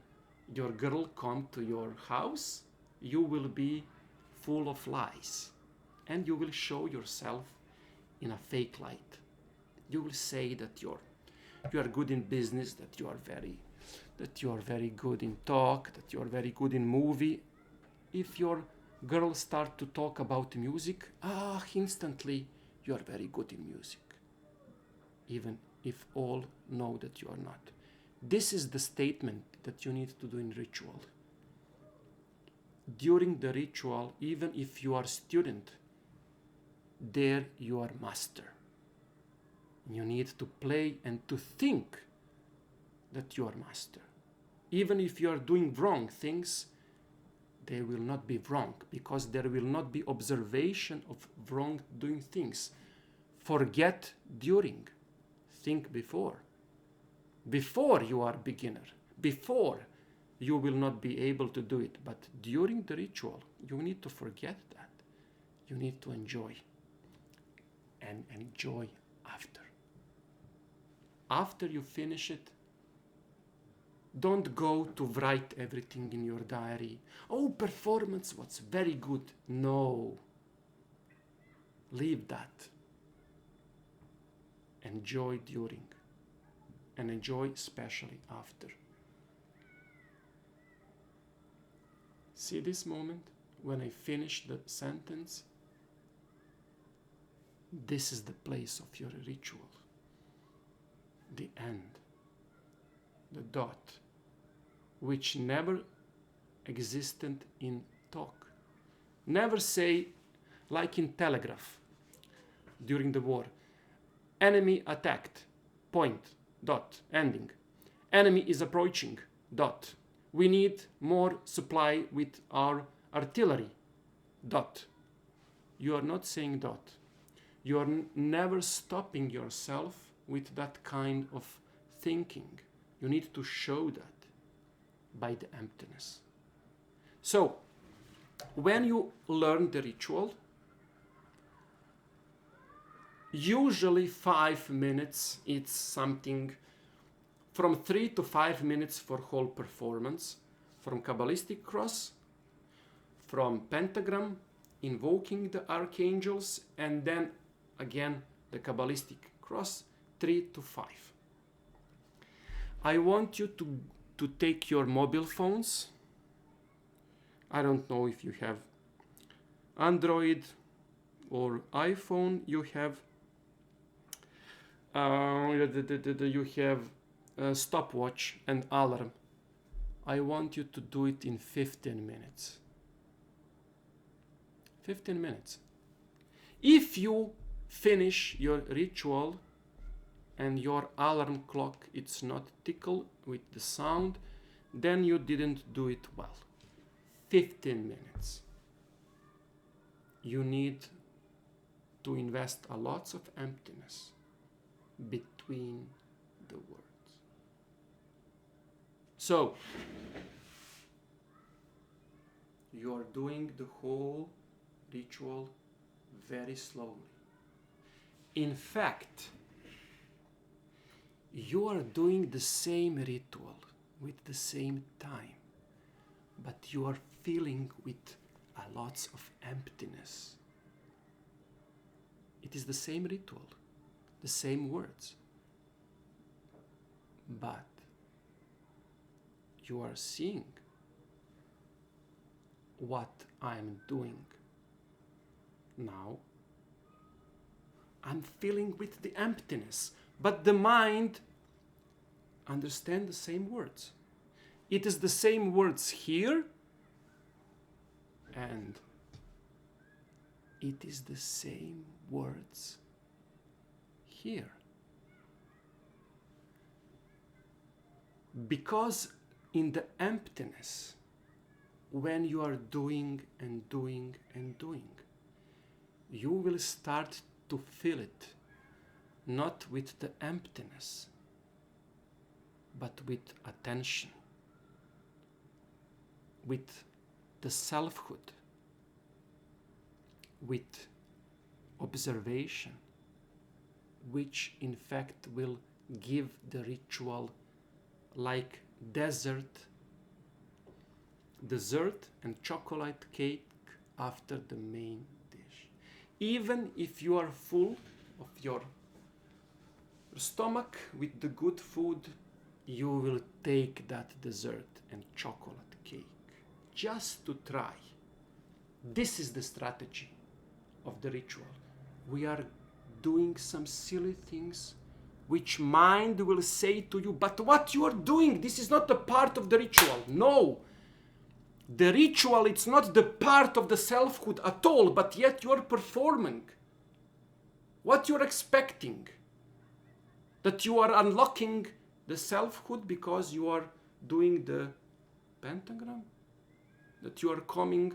your girl comes to your house, you will be full of lies. And you will show yourself in a fake light. You will say that you are good in business, that you are very good in talk, that you are very good in movie. If your girl start to talk about music, instantly you are very good in music. Even if all know that you are not. This is the statement that you need to do in ritual. During the ritual, even if you are student, there you are master. You need to play and to think that you are master. Even if you are doing wrong things, they will not be wrong, because there will not be observation of wrong doing things. Forget during. Think before. Before you are beginner. Before you will not be able to do it. But during the ritual, you need to forget that. You need to enjoy. And enjoy after. After you finish it, don't go to write everything in your diary. Oh, performance was very good. No. Leave that. Enjoy during. And enjoy especially after. See this moment when I finish the sentence? This is the place of your ritual. The end. The dot. Which never existed in talk. Never say, like in telegraph during the war, enemy attacked, point, dot, ending. Enemy is approaching, dot. We need more supply with our artillery, dot. You are not saying dot. You are never stopping yourself with that kind of thinking. You need to show that by the emptiness. So, when you learn the ritual, usually 5 minutes, it's something from 3 to 5 minutes for whole performance, from Cabalistic cross, from pentagram, invoking the archangels, and then again the Cabalistic cross, 3 to 5. I want you to take your mobile phones. I don't know if you have Android or iPhone. You have stopwatch and alarm. I want you to do it in 15 minutes. 15 minutes. If you finish your ritual and your alarm clock it's not tickle with the sound, then you didn't do it well. 15 minutes. You need to invest a lot of emptiness between the words. So, you are doing the whole ritual very slowly. In fact, you are doing the same ritual with the same time, but you are filling with a lots of emptiness. It is the same ritual, the same words, but you are seeing what I am doing Now I'm filling with the emptiness, but the mind understands the same words. It is the same words here, and it is the same words here. Because in the emptiness, when you are doing and doing and doing, you will start to feel it, not with the emptiness, but with attention, with the selfhood, with observation, which in fact will give the ritual like dessert and chocolate cake after the main dish. Even if you are full of your stomach with the good food, you will take that dessert and chocolate cake just to try. This is the strategy of the ritual. We are doing some silly things which mind will say to you, but what you are doing, this is not a part of the ritual. No, the ritual, it's not the part of the selfhood at all, but yet you are performing what you're expecting, that you are unlocking the selfhood because you are doing the pentagram, that you are calling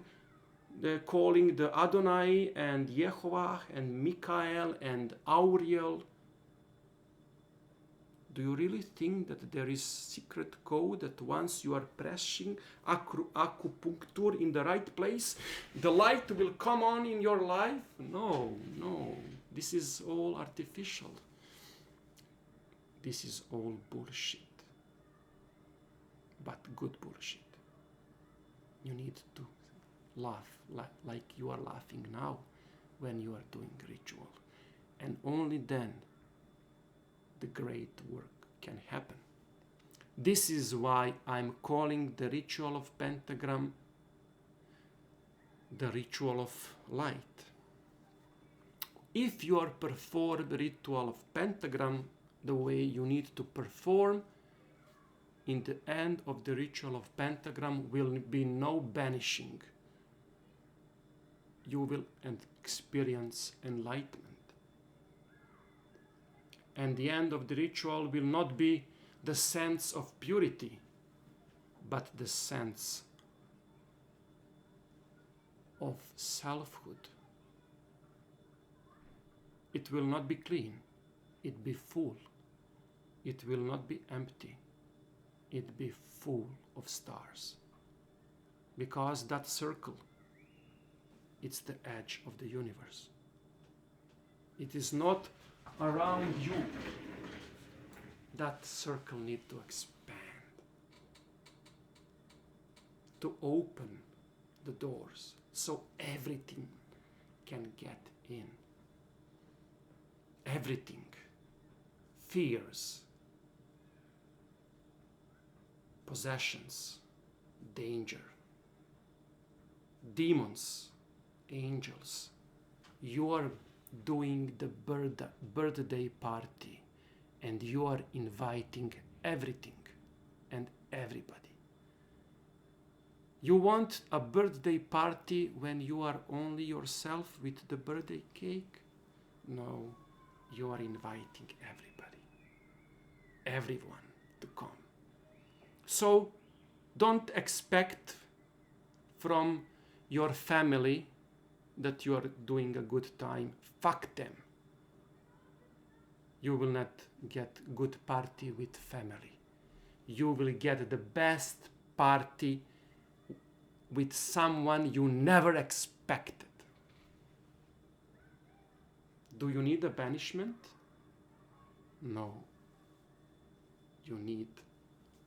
the Adonai and Yehovah and Michael and Auriel. Do you really think that there is secret code that once you are pressing acupuncture in the right place, the light will come on in your life? No, no. This is all artificial. This is all bullshit. But good bullshit. You need to laugh like you are laughing now when you are doing ritual. And only then the great work can happen. This is why I'm calling the ritual of pentagram the ritual of light. If you are perform the ritual of pentagram the way you need to perform, in the end of the ritual of pentagram will be no banishing. You will experience enlightenment. And the end of the ritual will not be the sense of purity, but the sense of selfhood. It will not be clean, it be full. It will not be empty, it be full of stars. Because that circle, it's the edge of the universe. It is not around you. That circle needs to expand, to open the doors so everything can get in. Everything. Fears, possessions, danger, demons, angels. You are doing the birthday party and you are inviting everything and everybody. You want a birthday party when you are only yourself with the birthday cake? No, you are inviting everybody, everyone to come. So don't expect from your family that you are doing a good time. Fuck them. You will not get good party with family. You will get the best party with someone you never expected. Do you need a banishment? No. You need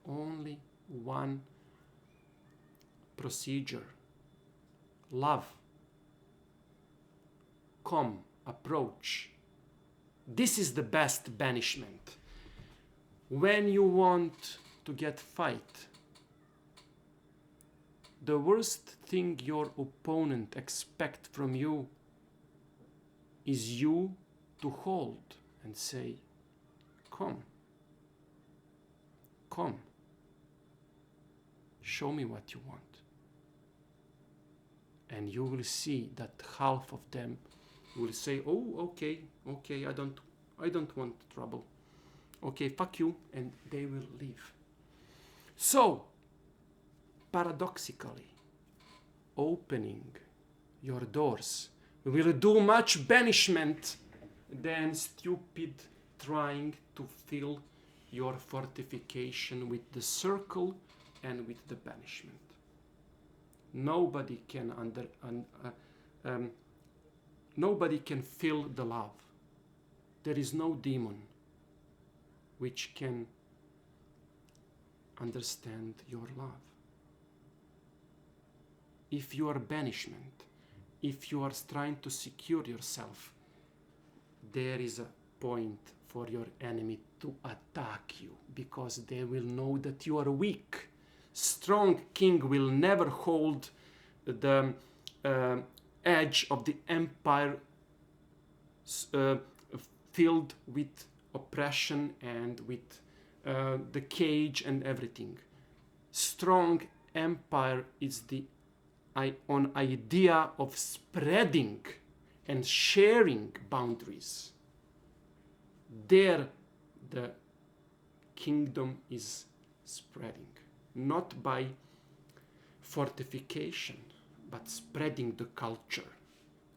only one procedure. Love. Come, approach. This is the best banishment. When you want to get fight, the worst thing your opponent expects from you is you to hold and say, come, come, show me what you want. And you will see that half of them will say, oh, okay, I don't want trouble. Okay, fuck you, and they will leave. So, paradoxically, opening your doors will do much banishment than stupid trying to fill your fortification with the circle and with the banishment. Nobody can nobody can fill the love. There is no demon which can understand your love. If you are banishment, if you are trying to secure yourself, there is a point for your enemy to attack you, because they will know that you are weak. Strong king will never hold the edge of the empire filled with oppression and with the cage and everything. Strong empire is the idea of spreading and sharing boundaries. There the kingdom is spreading, not by fortification, but spreading the culture,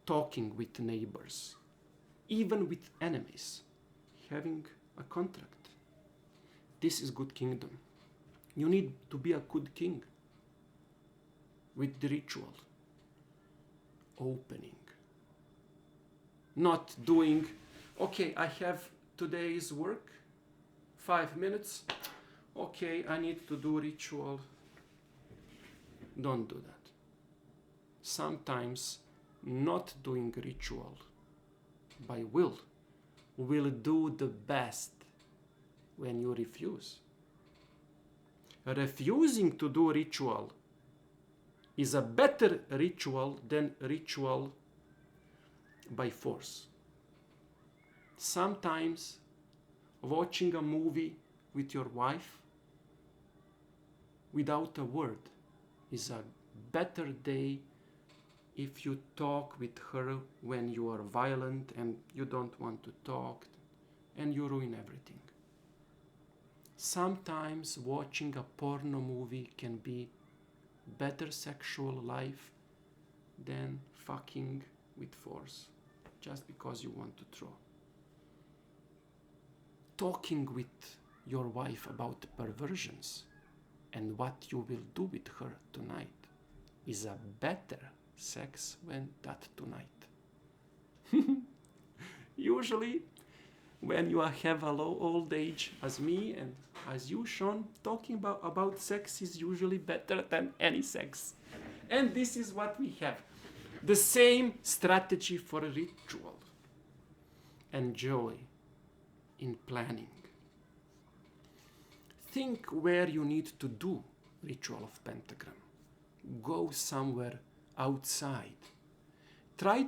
talking with neighbors, even with enemies, having a contract. This is good kingdom. You need to be a good king with the ritual, opening, not doing, okay, I have today's work, 5 minutes, okay, I need to do ritual. Don't do that. Sometimes not doing ritual by will do the best when you refuse. Refusing to do ritual is a better ritual than ritual by force. Sometimes watching a movie with your wife without a word is a better day if you talk with her when you are violent and you don't want to talk and you ruin everything. Sometimes watching a porno movie can be better sexual life than fucking with force just because you want to throw. Talking with your wife about perversions and what you will do with her tonight is a better sex when that tonight. Usually when you have a low old age as me and as you, Sean, talking about sex is usually better than any sex. And this is what we have. The same strategy for a ritual. And joy in planning. Think where you need to do ritual of pentagram. Go somewhere outside. Try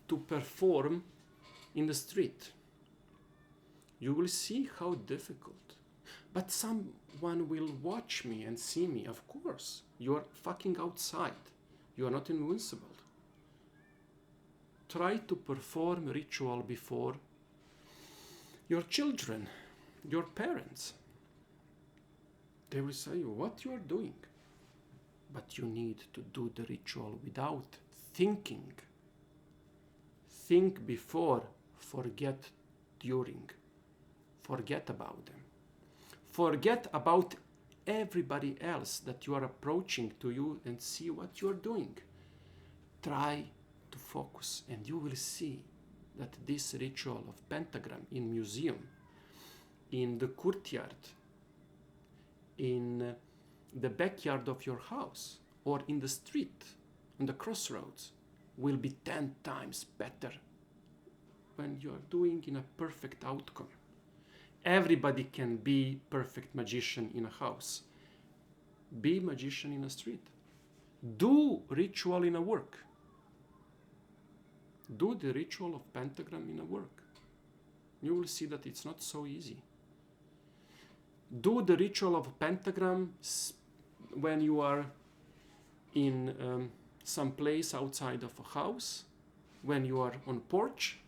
to perform in the street. You will see how difficult. But someone will watch me and see me. Of course, you are fucking outside. You are not invincible. Try to perform ritual before your children, your parents. They will say, what you are doing? But you need to do the ritual without thinking. Think before, forget during. Forget about them. Forget about everybody else that you are approaching to you and see what you are doing. Try to focus and you will see that this ritual of pentagram in museum, in the courtyard, in the backyard of your house, or in the street, on the crossroads, will be 10 times better when you are doing in a perfect outcome. Everybody can be perfect magician in a house. Be magician in a street. Do ritual in a work. Do the ritual of pentagram in a work. You will see that it's not so easy. Do the ritual of pentagram when you are in some place outside of a house, when you are on porch.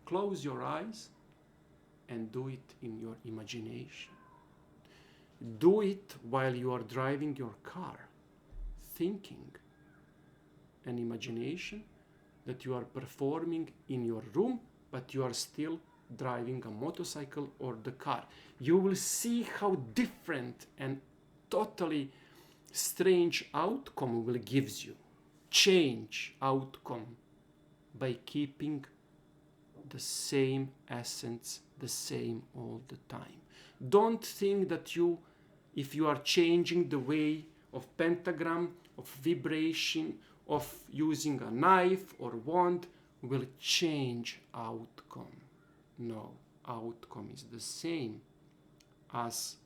Close your eyes and do it in your imagination. Do it while you are driving your car, thinking an imagination that you are performing in your room, but you are still driving a motorcycle or the car. You will see how different and totally strange outcome will gives you. Change outcome by keeping the same essence, the same all the time. Don't think that you, if you are changing the way of pentagram, of vibration, of using a knife or wand, will change outcome. No, outcome is the same as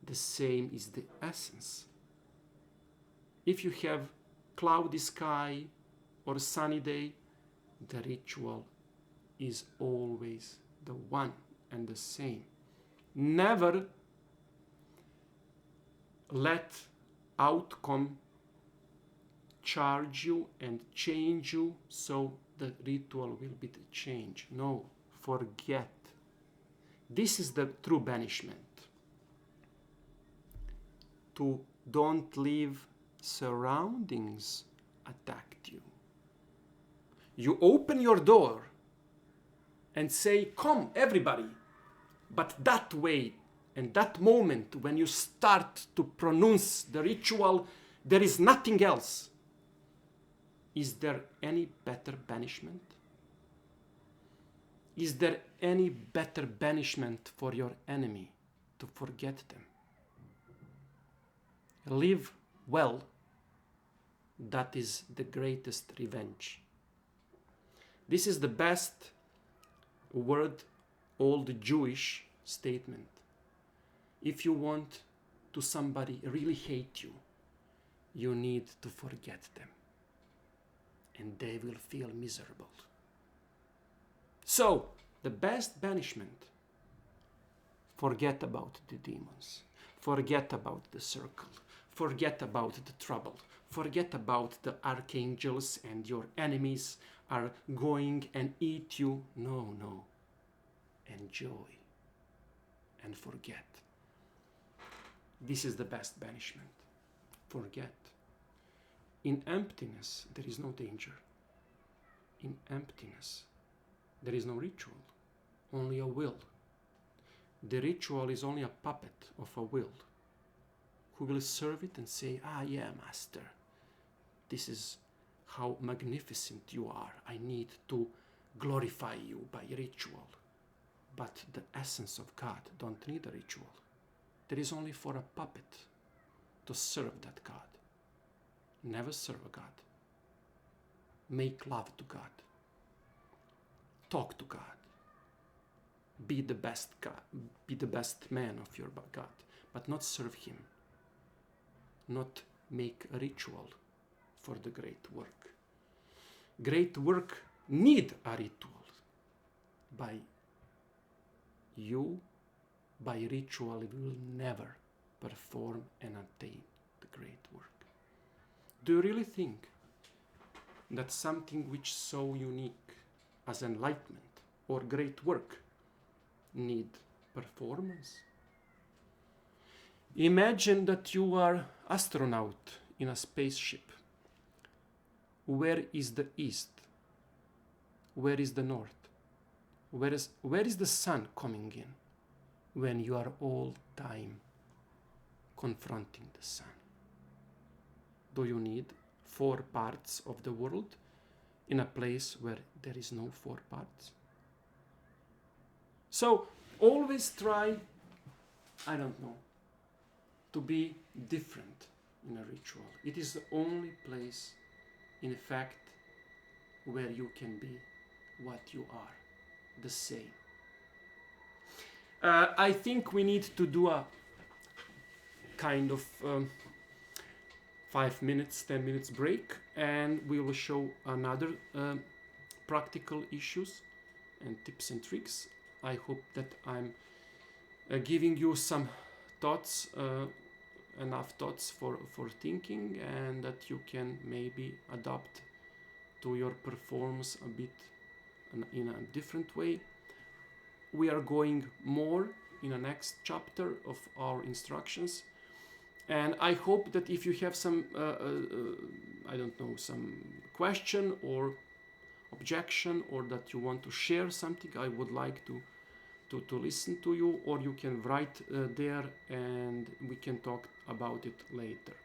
the same is the essence. If you have cloudy sky or sunny day, the ritual is always the one and the same. Never let outcome charge you and change you so the ritual will be the change. No, forget. This is the true banishment. To don't leave surroundings attacked you. You open your door and say, come everybody. But that way and that moment when you start to pronounce the ritual, there is nothing else. Is there any better banishment? Is there any better banishment for your enemy to forget them? Live well. That is the greatest revenge. This is the best word, old Jewish statement. If you want to somebody really hate you, you need to forget them. And they will feel miserable. So, the best banishment, forget about the demons. Forget about the circle. Forget about the trouble. Forget about the archangels and your enemies are going and eat you. No, no. Enjoy and forget. This is the best banishment. Forget. In emptiness, there is no danger. In emptiness, there is no ritual, only a will. The ritual is only a puppet of a will who will serve it and say, ah, yeah, master, this is how magnificent you are. I need to glorify you by ritual. But the essence of God don't need a ritual. There is only for a puppet to serve that God. Never serve a God. Make love to God. Talk to God. Be the best God. Be the best man of your God. But not serve him. Not make a ritual for the great work. Great work need a ritual. By you, by ritual, you will never perform and attain the great work. Do you really think that something which is so unique as enlightenment or great work need performance? Imagine that you are astronaut in a spaceship. Where is the east? Where is the north? Where is the sun coming in when you are all time confronting the sun? Do you need 4 parts of the world in a place where there is no 4 parts? So always try, I don't know, to be different in a ritual. It is the only place, in fact, where you can be what you are, the same. I think we need to do a kind of 5 minutes, 10 minutes break, and we will show another practical issues and tips and tricks. I hope that I'm giving you some thoughts, enough thoughts for thinking, and that you can maybe adapt to your performance a bit in a different way. We are going more in the next chapter of our instructions, and I hope that if you have some I don't know, some question or objection, or that you want to share something, I would like to listen to you, or you can write there and we can talk about it later.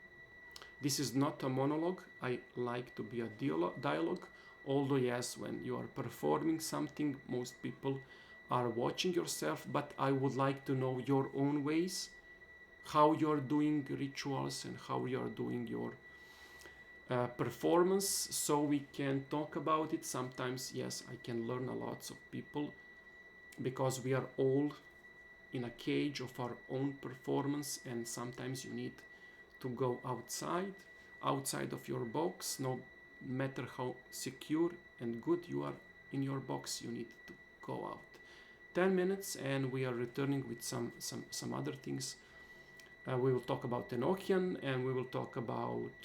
This is not a monologue. I like to be a dialogue, although yes, when you are performing something, most people are watching yourself, but I would like to know your own ways, how you're doing rituals and how you're doing your performance, so we can talk about it. Sometimes, yes, I can learn a lot of people, because we are all in a cage of our own performance, and sometimes you need to go outside of your box. No matter how secure and good you are in your box, you need to go out. 10 minutes and we are returning with some other things. We will talk about Enochian, and we will talk about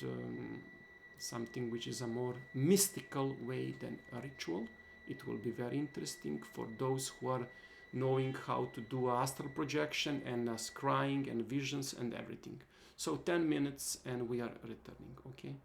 something which is a more mystical way than a ritual. It will be very interesting for those who are knowing how to do astral projection and scrying and visions and everything. So 10 minutes and we are returning, okay?